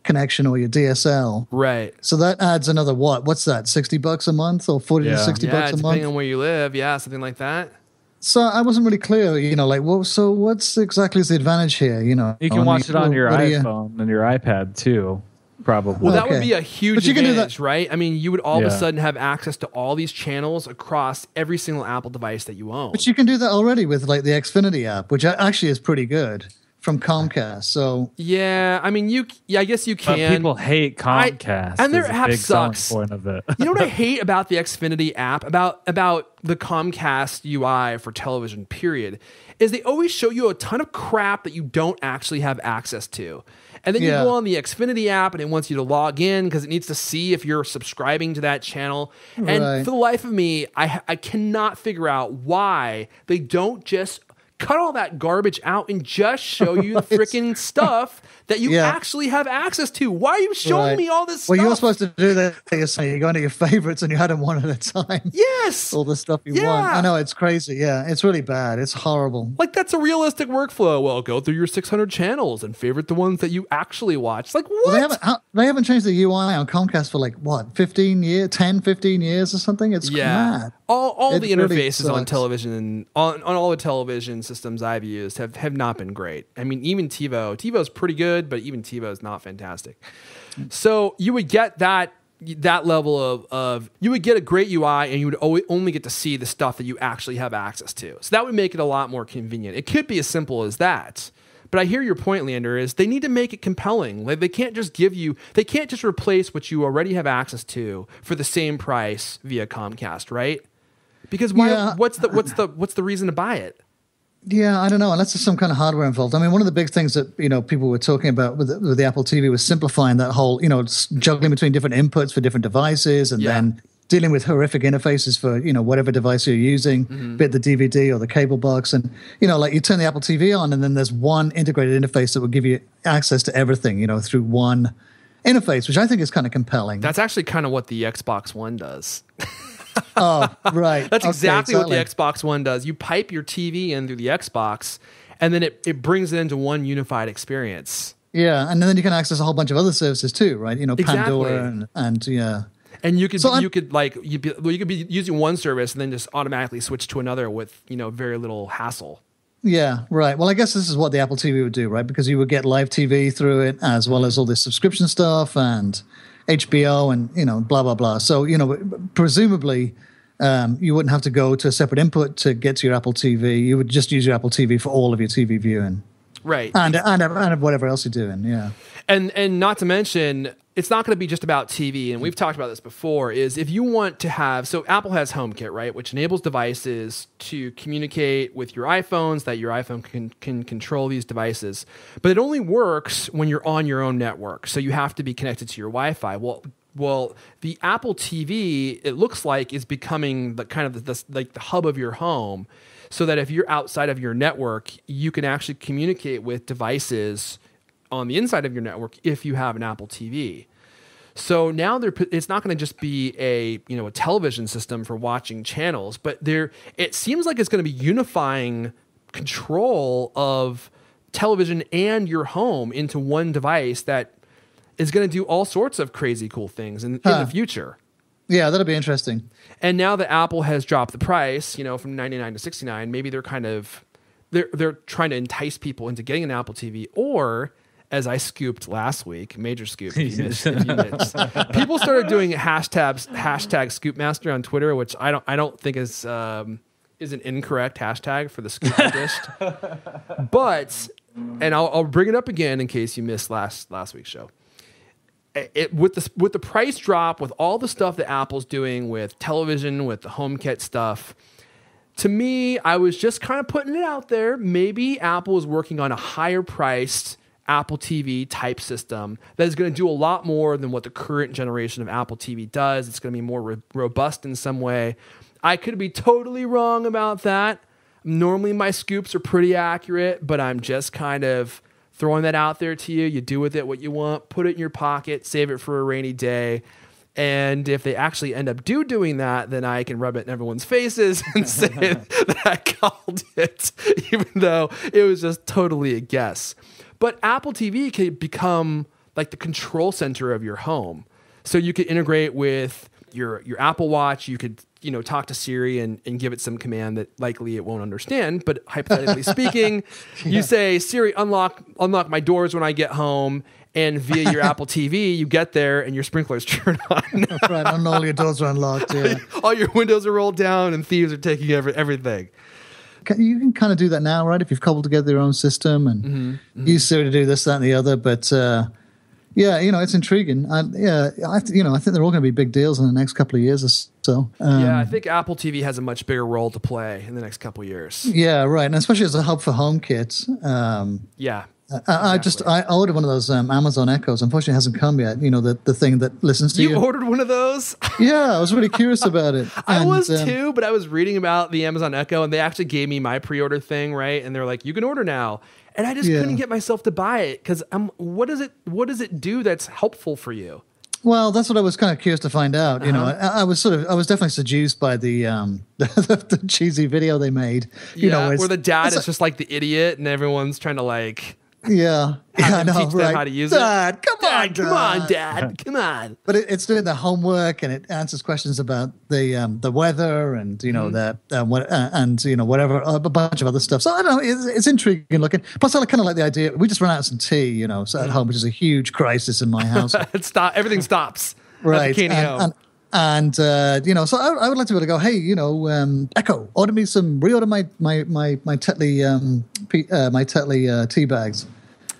[SPEAKER 4] connection or your DSL.
[SPEAKER 2] Right.
[SPEAKER 4] So that adds another what? What's that? $60 a month or 40 to 60 bucks a month?
[SPEAKER 2] Depending on where you live. Yeah, something like that.
[SPEAKER 4] So I wasn't really clear, so what's exactly is the advantage here?
[SPEAKER 3] You can watch it on your iPhone and your iPad too, probably.
[SPEAKER 2] Well, that would be a huge
[SPEAKER 4] But you can do
[SPEAKER 2] advantage,
[SPEAKER 4] that.
[SPEAKER 2] right? I mean, you would all of a sudden have access to all these channels across every single Apple device that you own.
[SPEAKER 4] But you can do that already with like the Xfinity app, which actually is pretty good from Comcast. So
[SPEAKER 2] yeah, I mean, I guess you can.
[SPEAKER 3] But people hate Comcast,
[SPEAKER 2] and their
[SPEAKER 3] is a
[SPEAKER 2] app
[SPEAKER 3] big selling
[SPEAKER 2] sucks.
[SPEAKER 3] point of it.
[SPEAKER 2] You know what I hate about the Xfinity app, about the Comcast UI for television, period, is they always show you a ton of crap that you don't actually have access to. And then you go on the Xfinity app and it wants you to log in because it needs to see if you're subscribing to that channel. And for the life of me, I cannot figure out why they don't just cut all that garbage out and just show you the freaking stuff that you actually have access to. Why are you showing me all this stuff?
[SPEAKER 4] Well, you're supposed to do that. You go into your favorites and you add them one at a time.
[SPEAKER 2] Yes.
[SPEAKER 4] All the stuff you want. I know, it's crazy. Yeah, it's really bad. It's horrible.
[SPEAKER 2] Like, that's a realistic workflow. Well, go through your 600 channels and favorite the ones that you actually watch. Like, what?
[SPEAKER 4] Well, they haven't changed the UI on Comcast for like, what, 15 years or something? It's mad.
[SPEAKER 2] All the
[SPEAKER 4] really
[SPEAKER 2] interfaces on
[SPEAKER 4] sucks.
[SPEAKER 2] television, on all the television systems I've used have not been great. I mean, even TiVo's pretty good, but even TiVo is not fantastic. So you would get that level of you would get a great UI and you would only get to see the stuff that you actually have access to. So that would make it a lot more convenient. It could be as simple as that. But I hear your point, Leander, is they need to make it compelling. Like, they can't just replace what you already have access to for the same price via Comcast, right? Because what's the reason to buy it?
[SPEAKER 4] Yeah, I don't know. Unless there's some kind of hardware involved. I mean, one of the big things that people were talking about with the Apple TV was simplifying that whole juggling between different inputs for different devices, and then dealing with horrific interfaces for whatever device you're using, be it the DVD or the cable box, and like you turn the Apple TV on, and then there's one integrated interface that will give you access to everything through one interface, which I think is kind of compelling.
[SPEAKER 2] That's actually kind of what the Xbox One does.
[SPEAKER 4] Oh, right.
[SPEAKER 2] That's exactly what the Xbox One does. You pipe your TV in through the Xbox, and then it brings it into one unified experience.
[SPEAKER 4] Yeah, and then you can access a whole bunch of other services too, right? Pandora and yeah.
[SPEAKER 2] And you could be using one service and then just automatically switch to another with very little hassle.
[SPEAKER 4] Yeah, right. Well, I guess this is what the Apple TV would do, right? Because you would get live TV through it, as well as all this subscription stuff and HBO and blah blah blah. So presumably you wouldn't have to go to a separate input to get to your Apple TV. You would just use your Apple TV for all of your TV viewing,
[SPEAKER 2] right?
[SPEAKER 4] And whatever else you're doing. Yeah,
[SPEAKER 2] and not to mention, it's not going to be just about TV, and we've talked about this before, is if you want to have, so Apple has HomeKit, right, which enables devices to communicate with your iPhones, that your iPhone can control these devices. But it only works when you're on your own network, so you have to be connected to your Wi-Fi. Well, the Apple TV, it looks like, is becoming the kind of the hub of your home, so that if you're outside of your network, you can actually communicate with devices on the inside of your network if you have an Apple TV. So now it's not going to just be a television system for watching channels, but it seems like it's going to be unifying control of television and your home into one device that is going to do all sorts of crazy cool things in the future.
[SPEAKER 4] Yeah, that'll be interesting.
[SPEAKER 2] And now that Apple has dropped the price, from $99 to $69, maybe they're trying to entice people into getting an Apple TV, or, as I scooped last week, major scoop, if you missed, people started doing hashtag Scoopmaster on Twitter, which I don't think is an incorrect hashtag for the scoop I dished. But, and I'll bring it up again in case you missed last week's show. with the price drop, with all the stuff that Apple's doing with television, with the HomeKit stuff, to me, I was just kind of putting it out there. Maybe Apple is working on a higher priced Apple TV type system that is going to do a lot more than what the current generation of Apple TV does. It's going to be more robust in some way. I could be totally wrong about that. Normally my scoops are pretty accurate, but I'm just kind of throwing that out there to you. You do with it what you want, put it in your pocket, save it for a rainy day. And if they actually end up doing that, then I can rub it in everyone's faces and say that I called it, even though it was just totally a guess. But Apple TV can become like the control center of your home. So you could integrate with your Apple Watch. You could, talk to Siri and give it some command that likely it won't understand. But hypothetically speaking, you say, Siri, unlock my doors when I get home. And via your Apple TV, you get there and your sprinklers turn on.
[SPEAKER 4] Right, and all your doors are unlocked. Yeah.
[SPEAKER 2] All your windows are rolled down and thieves are taking everything.
[SPEAKER 4] You can kind of do that now, right? If you've cobbled together your own system and use Siri to do this, that, and the other. But it's intriguing. I think they're all going to be big deals in the next couple of years or so.
[SPEAKER 2] I think Apple TV has a much bigger role to play in the next couple of years.
[SPEAKER 4] Yeah, right, and especially as a hub for HomeKit. I ordered one of those Amazon Echoes. Unfortunately, it hasn't come yet. The thing that listens to you.
[SPEAKER 2] You ordered one of those?
[SPEAKER 4] Yeah, I was really curious about it.
[SPEAKER 2] I was too, but I was reading about the Amazon Echo, and they actually gave me my pre-order thing, right? And they're like, you can order now. And I just couldn't get myself to buy it because what does it do that's helpful for you?
[SPEAKER 4] Well, that's what I was kind of curious to find out. I was definitely seduced by the the cheesy video they made.
[SPEAKER 2] Where the dad is just like the idiot, and everyone's trying to like.
[SPEAKER 4] Yeah, I know,
[SPEAKER 2] teach them how to use
[SPEAKER 4] Dad,
[SPEAKER 2] it.
[SPEAKER 4] Come on,
[SPEAKER 2] Dad, come on.
[SPEAKER 4] But it's doing the homework and it answers questions about the weather and whatever a bunch of other stuff. So I don't know, it's intriguing looking. Plus, I kind of like the idea. We just ran out of some tea, so at home, which is a huge crisis in my house.
[SPEAKER 2] Everything stops.
[SPEAKER 4] Right,
[SPEAKER 2] home.
[SPEAKER 4] And so I would like to be able to go, hey, Echo, reorder my Tetley tea bags.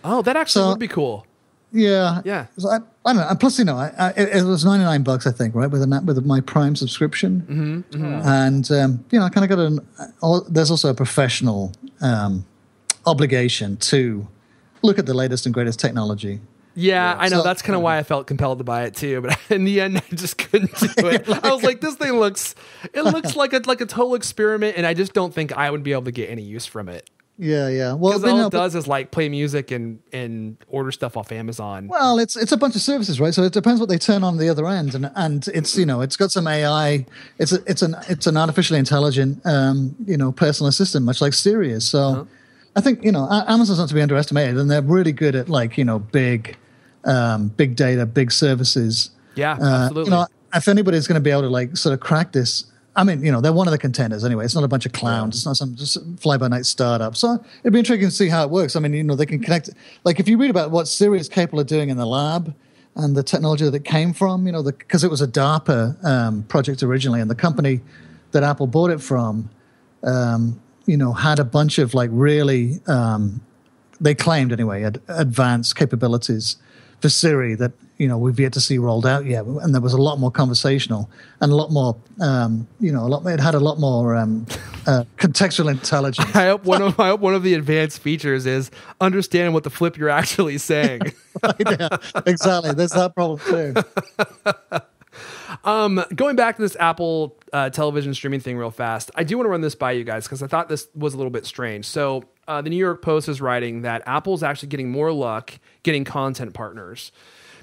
[SPEAKER 2] Oh, that actually would be cool.
[SPEAKER 4] Yeah,
[SPEAKER 2] yeah.
[SPEAKER 4] So I don't know. And plus, it was $99, I think, right, with my Prime subscription. And I kind of got there's also a professional obligation to look at the latest and greatest technology.
[SPEAKER 2] Yeah, I know. So, that's kind of why I felt compelled to buy it too. But in the end, I just couldn't do it. I was like, this thing looks like a total experiment, and I just don't think I would be able to get any use from it.
[SPEAKER 4] Yeah. Well,
[SPEAKER 2] because all it does is like play music and order stuff off Amazon.
[SPEAKER 4] Well, it's a bunch of services, right? So it depends what they turn on the other end, and it's it's got some AI. It's an artificially intelligent personal assistant, much like Siri is. So I think Amazon's not to be underestimated, and they're really good at big data, big services.
[SPEAKER 2] Yeah, absolutely.
[SPEAKER 4] If anybody's going to be able to sort of crack this, I mean, they're one of the contenders anyway. It's not a bunch of clowns. It's not some just fly-by-night startup. So it'd be intriguing to see how it works. I mean, they can connect. Like if you read about what Siri is capable of doing in the lab and the technology that it came from, because it was a DARPA project originally, and the company that Apple bought it from, had a bunch of really, they claimed anyway, advanced capabilities for Siri that we've yet to see rolled out yet, and there was a lot more conversational and a lot more, it had a lot more contextual intelligence.
[SPEAKER 2] I hope one of the advanced features is understanding what the flip you're actually saying.
[SPEAKER 4] Right, yeah, exactly. There's that problem too.
[SPEAKER 2] Going back to this Apple television streaming thing real fast, I do want to run this by you guys because I thought this was a little bit strange. So the New York Post is writing that Apple's actually getting more luck getting content partners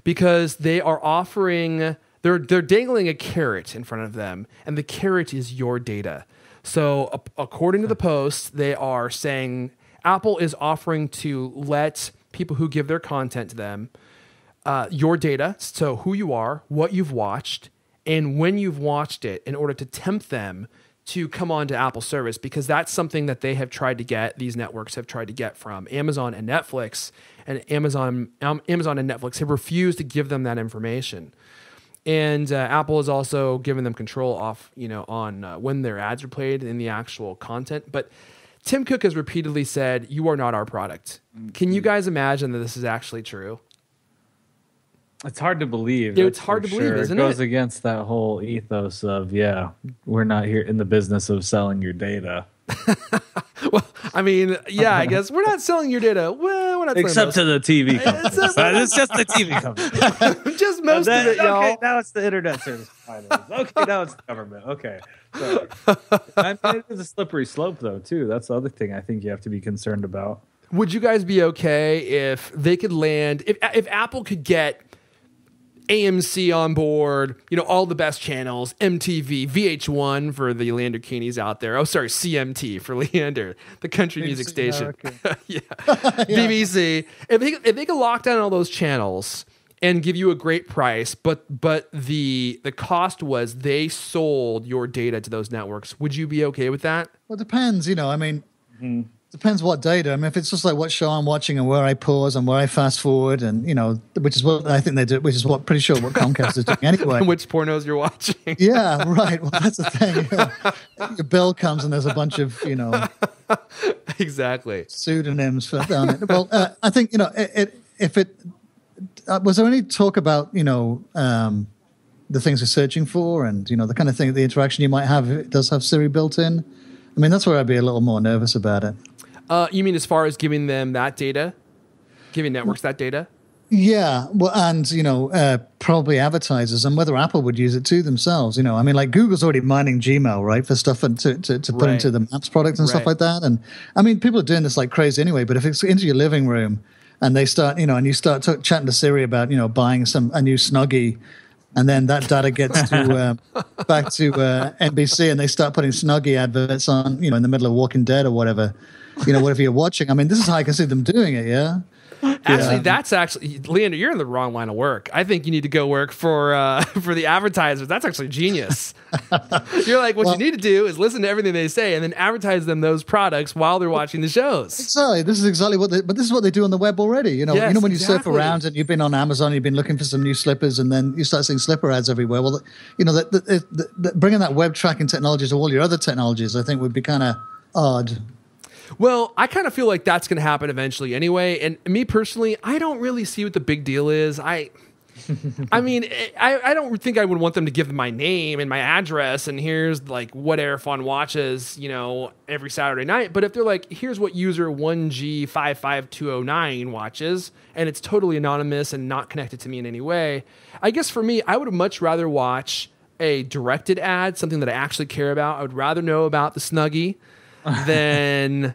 [SPEAKER 2] because they are offering, they're dangling a carrot in front of them, and the carrot is your data. So according to the Post, they are saying Apple is offering to let people who give their content to them your data, so who you are, what you've watched, and when you've watched it, in order to tempt them to come on to Apple service, because that's something that they have tried to get, these networks have tried to get from Amazon and Netflix, and Amazon and Netflix have refused to give them that information. And Apple has also given them control off, on when their ads are played in the actual content. But Tim Cook has repeatedly said, "You are not our product." Can you guys imagine that this is actually true?
[SPEAKER 3] It's hard to believe.
[SPEAKER 2] It's hard to believe, isn't it?
[SPEAKER 3] It goes against that whole ethos of, we're not here in the business of selling your data.
[SPEAKER 2] Well, I mean, I guess we're not selling your data. Well, we're not
[SPEAKER 3] except to the TV company. It's just the TV company.
[SPEAKER 2] Just most of it, y'all.
[SPEAKER 3] Okay, now it's the internet service providers. Okay, now it's the government. Okay. So, I mean, it's a slippery slope, though, too. That's the other thing I think you have to be concerned about.
[SPEAKER 2] Would you guys be okay if they could land, if Apple could get AMC on board, all the best channels, MTV, VH1 for the Leander Keeney's out there. Oh, sorry, CMT for Leander, the country music station. BBC. If they could lock down all those channels and give you a great price, but the cost was they sold your data to those networks, would you be okay with that?
[SPEAKER 4] Well, it depends, Depends what data. I mean, if it's just like what show I'm watching and where I pause and where I fast forward, and which is what I think they do, which is what pretty sure what Comcast is doing anyway.
[SPEAKER 2] Which pornos you're watching?
[SPEAKER 4] Yeah, right. Well, that's the thing. Your bill comes and there's a bunch of
[SPEAKER 2] exactly
[SPEAKER 4] pseudonyms for that. Well, I think was there any talk about the things you're searching for and the kind of thing, the interaction you might have if it does have Siri built in? I mean, that's where I'd be a little more nervous about it.
[SPEAKER 2] You mean as far as giving them that data? Giving networks that data?
[SPEAKER 4] Yeah. Well, and, probably advertisers and whether Apple would use it too themselves. I mean, like Google's already mining Gmail, right, for stuff to put into the Maps product and stuff like that. And I mean, people are doing this like crazy anyway, but if it's into your living room and they start, and you start chatting to Siri about, buying a new Snuggie, and then that data gets to back to NBC, and they start putting Snuggie adverts on, in the middle of Walking Dead or whatever, whatever you're watching. I mean, this is how I can see them doing it. Yeah.
[SPEAKER 2] Actually, that's Leander, you're in the wrong line of work. I think you need to go work for the advertisers. That's actually genius. You're like, you need to do is listen to everything they say and then advertise them those products while they're watching the shows.
[SPEAKER 4] Exactly. This is exactly but this is what they do on the web already.
[SPEAKER 2] Yes,
[SPEAKER 4] when you surf around and you've been on Amazon, you've been looking for some new slippers, and then you start seeing slipper ads everywhere. Well, bringing that web tracking technology to all your other technologies, I think, would be kind of odd.
[SPEAKER 2] Well, I kind of feel like that's going to happen eventually anyway. And me personally, I don't really see what the big deal is. I mean, I don't think I would want them to give them my name and my address and here's like what Airfon watches, every Saturday night. But if they're like, here's what user 1G55209 watches, and it's totally anonymous and not connected to me in any way, I guess for me, I would much rather watch a directed ad, something that I actually care about. I would rather know about the Snuggie than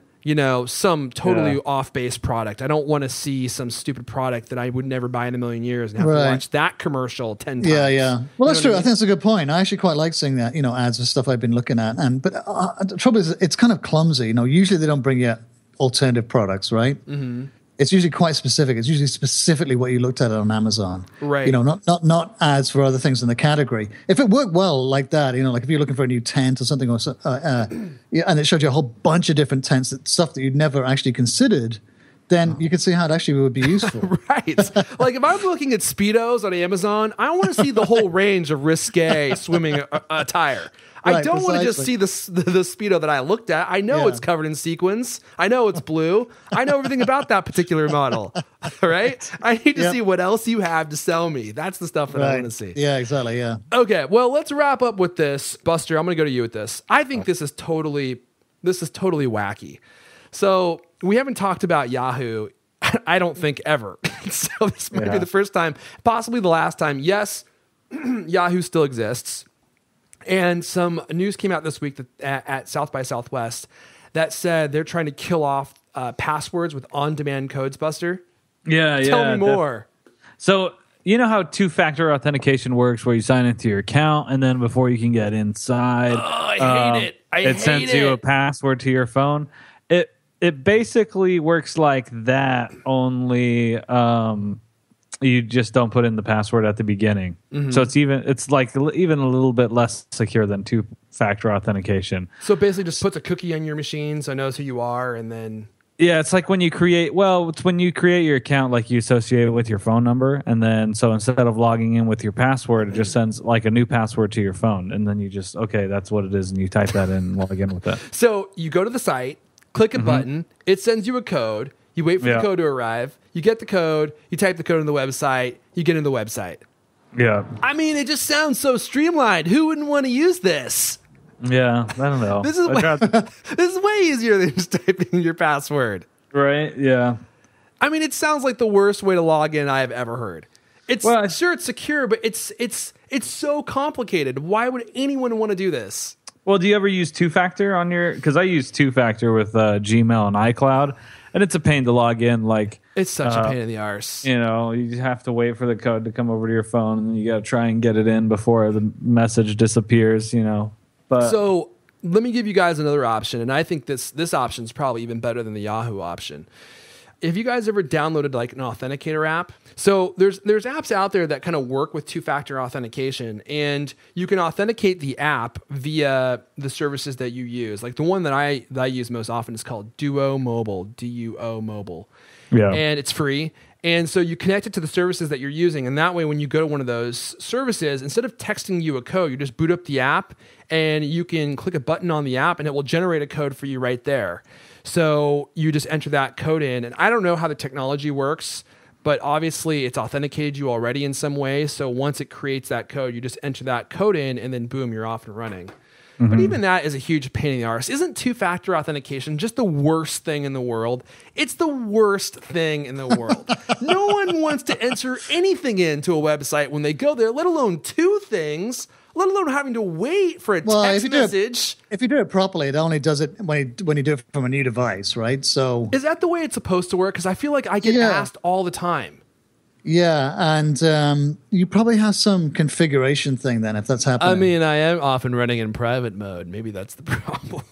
[SPEAKER 2] some totally off-base product. I don't want to see some stupid product that I would never buy in a million years and have to watch that commercial 10 times.
[SPEAKER 4] Yeah. Well, that's true. I think that's a good point. I actually quite like seeing that, ads and stuff I've been looking at. But the trouble is, it's kind of clumsy. Usually they don't bring you alternative products, right? Mm-hmm. It's usually quite specific. It's usually specifically what you looked at on Amazon,
[SPEAKER 2] right?
[SPEAKER 4] Not ads for other things in the category. If it worked well like that, like if you're looking for a new tent or something, and it showed you a whole bunch of different tents, stuff that you'd never actually considered, then you could see how it actually would be useful.
[SPEAKER 2] Right. Like if I'm looking at Speedos on Amazon, I want to see the whole range of risque swimming attire. Right, I don't want to just see the Speedo that I looked at. I know it's covered in sequins. I know it's blue. I know everything about that particular model. Right? I need to see what else you have to sell me. That's the stuff that I want to see.
[SPEAKER 4] Yeah, exactly. Yeah.
[SPEAKER 2] Okay. Well, let's wrap up with this. Buster, I'm going to go to you with this. I think this is totally wacky. So we haven't talked about Yahoo, I don't think, ever. So this might be the first time, possibly the last time. Yes, Yahoo still exists. And some news came out this week at South by Southwest that said they're trying to kill off passwords with on-demand codes, Buster. Tell me more.
[SPEAKER 3] So you know how two-factor authentication works, where you sign into your account, and then before you can get inside,
[SPEAKER 2] I hate it.
[SPEAKER 3] It sends you a password to your phone. It basically works like that, only you just don't put in the password at the beginning. Mm-hmm. So it's like even a little bit less secure than two-factor authentication.
[SPEAKER 2] So basically just puts a cookie on your machine so it knows who you are, and then...
[SPEAKER 3] Yeah, it's like when you create your account, like you associate it with your phone number, and then so instead of logging in with your password, it just sends like a new password to your phone, and then you just, okay, that's what it is, and you type that in and log in with it.
[SPEAKER 2] So you go to the site, click a button, it sends you a code, You wait for
[SPEAKER 3] Yeah.
[SPEAKER 2] the code to arrive. You get the code. You type the code on the website. You get into the website.
[SPEAKER 3] Yeah.
[SPEAKER 2] I mean, it just sounds so streamlined. Who wouldn't want to use this?
[SPEAKER 3] Yeah. I don't know.
[SPEAKER 2] This is this is way easier than just typing your password.
[SPEAKER 3] right. Yeah.
[SPEAKER 2] I mean, it sounds like the worst way to log in I have ever heard. It's
[SPEAKER 3] Well,
[SPEAKER 2] sure it's secure, but it's so complicated. Why would anyone want to do this?
[SPEAKER 3] Well, do you ever use two-factor on your? Because I use two-factor with Gmail and iCloud, and it's a pain to log in. Like,
[SPEAKER 2] It's such a pain in the arse.
[SPEAKER 3] you know, you have to wait for the code to come over to your phone, and then you got to try and get it in before the message disappears. You know, but
[SPEAKER 2] So let me give you guys another option, and I think this option is probably even better than the Yahoo option. Have you guys ever downloaded like an authenticator app? So there's apps out there that kind of work with two-factor authentication, and you can authenticate the app via the services that you use. Like the one that I use most often is called Duo Mobile, DUO Mobile.
[SPEAKER 3] yeah,
[SPEAKER 2] And it's free. And so you connect it to the services that you're using. And that way, when you go to one of those services, instead of texting you a code, you just boot up the app and you can click a button on the app and it will generate a code for you right there. So you just enter that code in. And I don't know how the technology works, but obviously it's authenticated you already in some way. So once it creates that code, you just enter that code in and then boom, you're off and running. But even that is a huge pain in the arse. Isn't two-factor authentication just the worst thing in the world? It's the worst thing in the world. No one wants to enter anything into a website when they go there, let alone two things, let alone having to wait for a text message.
[SPEAKER 4] If you do it properly, it only does it when you do it from a new device, right? So
[SPEAKER 2] Is that the way it's supposed to work? Because I feel like I get
[SPEAKER 4] Yeah.
[SPEAKER 2] asked all the time.
[SPEAKER 4] yeah, and you probably have some configuration thing then if that's happening.
[SPEAKER 2] I mean, I am often running in private mode. Maybe that's the problem.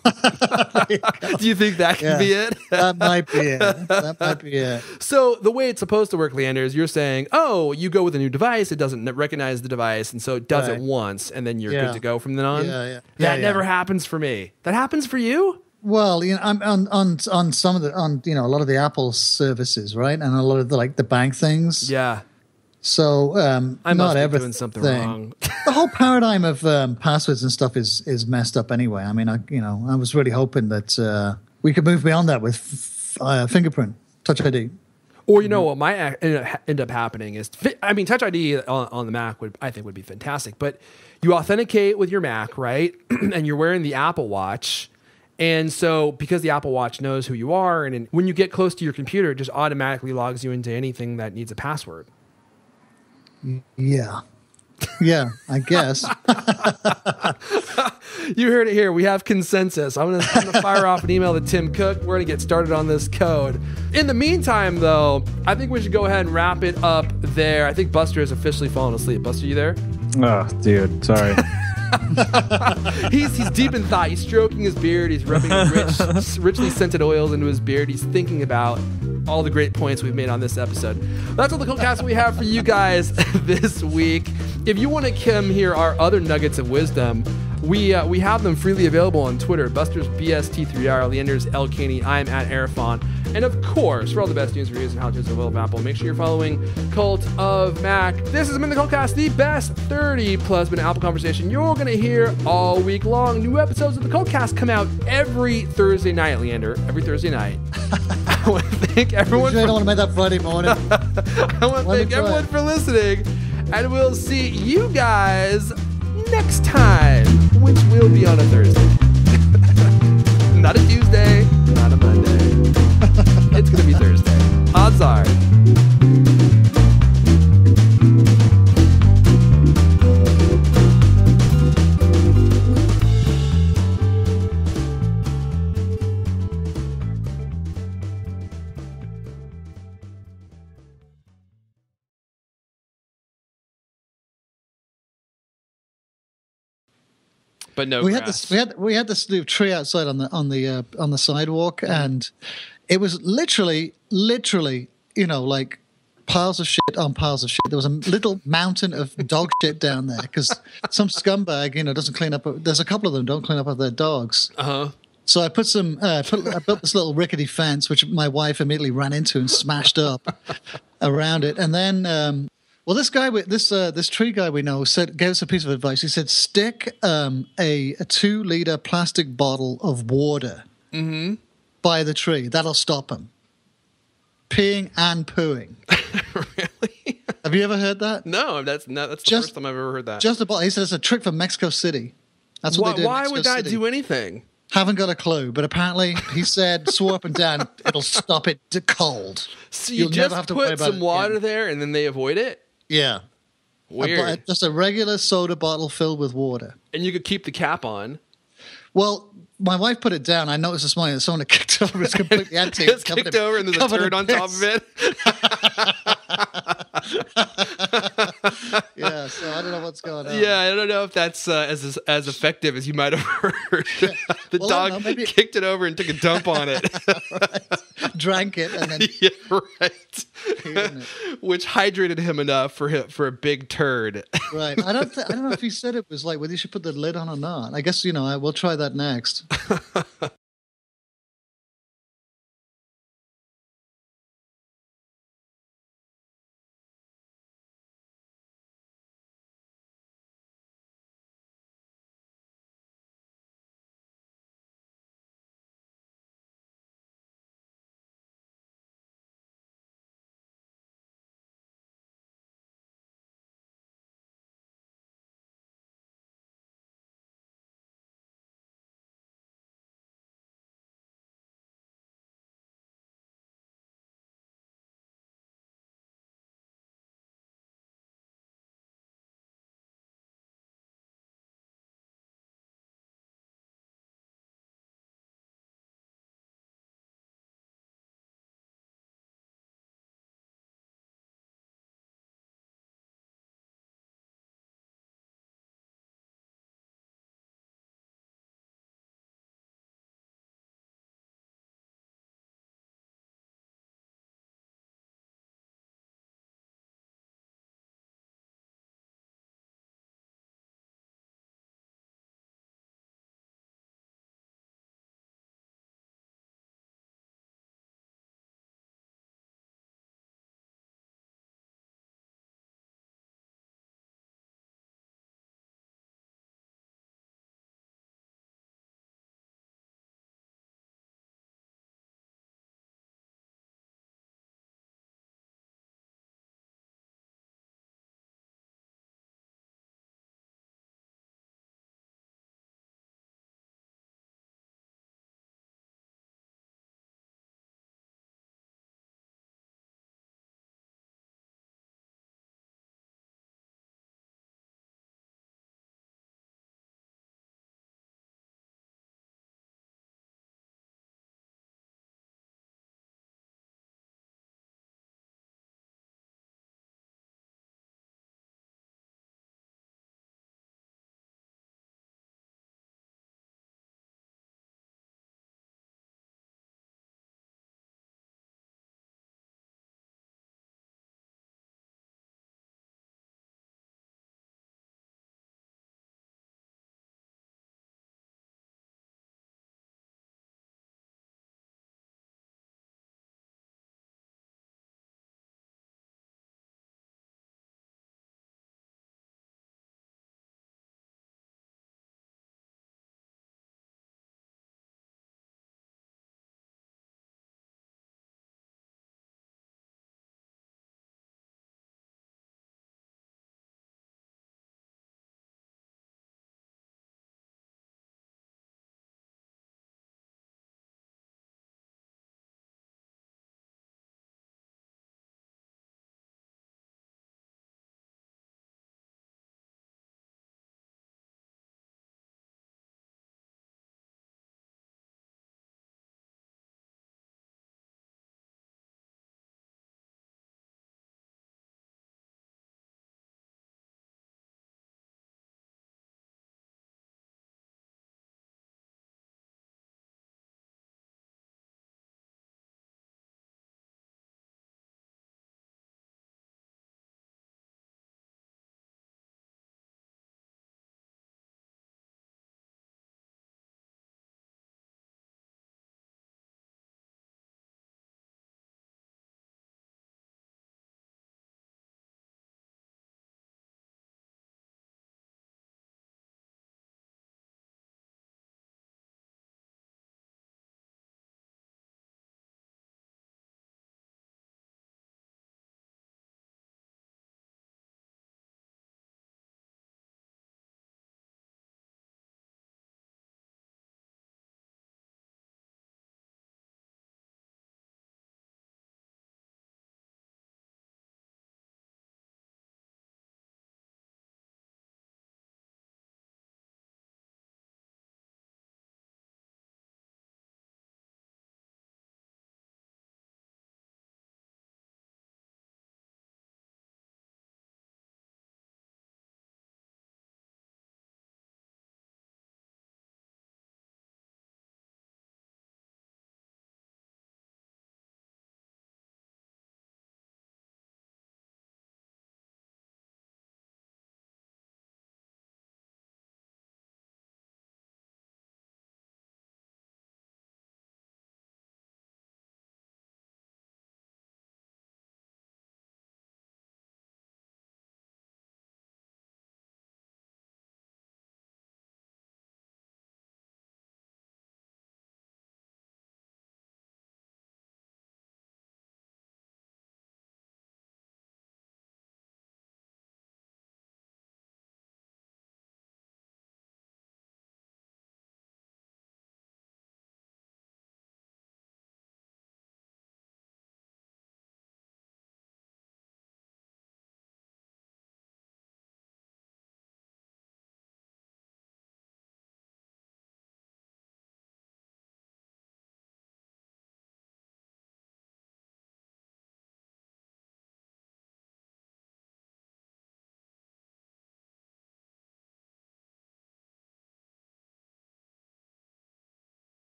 [SPEAKER 2] Do you think that can be it?
[SPEAKER 4] That might be it. That might be it.
[SPEAKER 2] So the way it's supposed to work, Leander, is you're saying, oh, you go with a new device, it doesn't recognize the device, and so it does it
[SPEAKER 4] Right.
[SPEAKER 2] once, and then you're
[SPEAKER 4] Yeah.
[SPEAKER 2] good to go from then on.
[SPEAKER 4] Yeah, yeah.
[SPEAKER 2] That
[SPEAKER 4] Yeah,
[SPEAKER 2] never
[SPEAKER 4] yeah.
[SPEAKER 2] happens for me. That happens for you?
[SPEAKER 4] Well, you know, I'm on some of the a lot of the Apple services, right, and a lot of the bank things.
[SPEAKER 2] Yeah.
[SPEAKER 4] So
[SPEAKER 2] I must
[SPEAKER 4] not
[SPEAKER 2] be
[SPEAKER 4] everything.
[SPEAKER 2] doing something wrong.
[SPEAKER 4] The whole paradigm of passwords and stuff is messed up anyway. I mean, I was really hoping that we could move beyond that with fingerprint, Touch ID.
[SPEAKER 2] Or you know what might end up happening is, I mean, Touch ID on the Mac would be fantastic, but you authenticate with your Mac, right? And you're wearing the Apple Watch. And so because the Apple Watch knows who you are, and when you get close to your computer, it just automatically logs you into anything that needs a password.
[SPEAKER 4] Yeah, I guess.
[SPEAKER 2] You heard it here. We have consensus. I'm gonna fire off an email to Tim Cook. We're gonna get started on this code. In the meantime, though, I think we should go ahead and wrap it up there. I think Buster has officially fallen asleep. Buster, you there?
[SPEAKER 3] oh, dude, sorry.
[SPEAKER 2] He's deep in thought. He's stroking his beard. He's rubbing richly scented oils into his beard. He's thinking about all the great points we've made on this episode. That's all the Coolcast we have for you guys this week. If you want to come hear our other nuggets of wisdom, we have them freely available on Twitter. Buster's BST3R, Leander's L. Caney, I'm at Arafon. And of course, for all the best news, reviews, and how-tos of Will of Apple, make sure you're following Cult of Mac. This has been the Cultcast, the best 30-plus minute Apple conversation you're going to hear all week long. New episodes of the Cultcast come out every Thursday night, Leander. Every Thursday night. I want to thank everyone.
[SPEAKER 4] I don't want to make that Friday morning.
[SPEAKER 2] I want to thank everyone for listening. And we'll see you guys next time, which will be on a Thursday. Not a Tuesday, not a Monday. It's going to be Thursday. Odds are. But no,
[SPEAKER 4] we
[SPEAKER 2] grass.
[SPEAKER 4] had this little tree outside on the sidewalk, and it was literally, like piles of shit on piles of shit. There was a little mountain of dog shit down there because some scumbag, doesn't clean up. There's a couple of them don't clean up after their dogs. So I put I built this little rickety fence, which my wife immediately ran into and smashed up around it, and then. Well, this guy, this tree guy we know, gave us a piece of advice. He said, stick a 2-liter plastic bottle of water by the tree. That'll stop him. peeing and pooing.
[SPEAKER 2] Really?
[SPEAKER 4] Have you ever heard that?
[SPEAKER 2] No, that's the first time I've ever heard that.
[SPEAKER 4] Just about. He said it's a trick from Mexico City. That's what they do.
[SPEAKER 2] Why would that do anything?
[SPEAKER 4] Haven't got a clue, but apparently he said, swore up and down, it'll stop it cold.
[SPEAKER 2] So you just put some water there and then they avoid it?
[SPEAKER 4] Yeah.
[SPEAKER 2] Weird.
[SPEAKER 4] Just a regular soda bottle filled with water.
[SPEAKER 2] And you could keep the cap on.
[SPEAKER 4] Well, my wife put it down. I noticed this morning that someone had kicked over. It's completely empty.
[SPEAKER 2] It's kicked over and there's a turd on top of it.
[SPEAKER 4] Yeah, so I don't know what's going on.
[SPEAKER 2] Yeah, I don't know if that's as effective as you might have heard. The dog kicked it over and took a dump on it.
[SPEAKER 4] Right. Drank it and then
[SPEAKER 2] yeah, right. Which hydrated him enough for a big turd.
[SPEAKER 4] Right. I don't know if he said it was like whether you should put the lid on or not. I guess we'll try that next.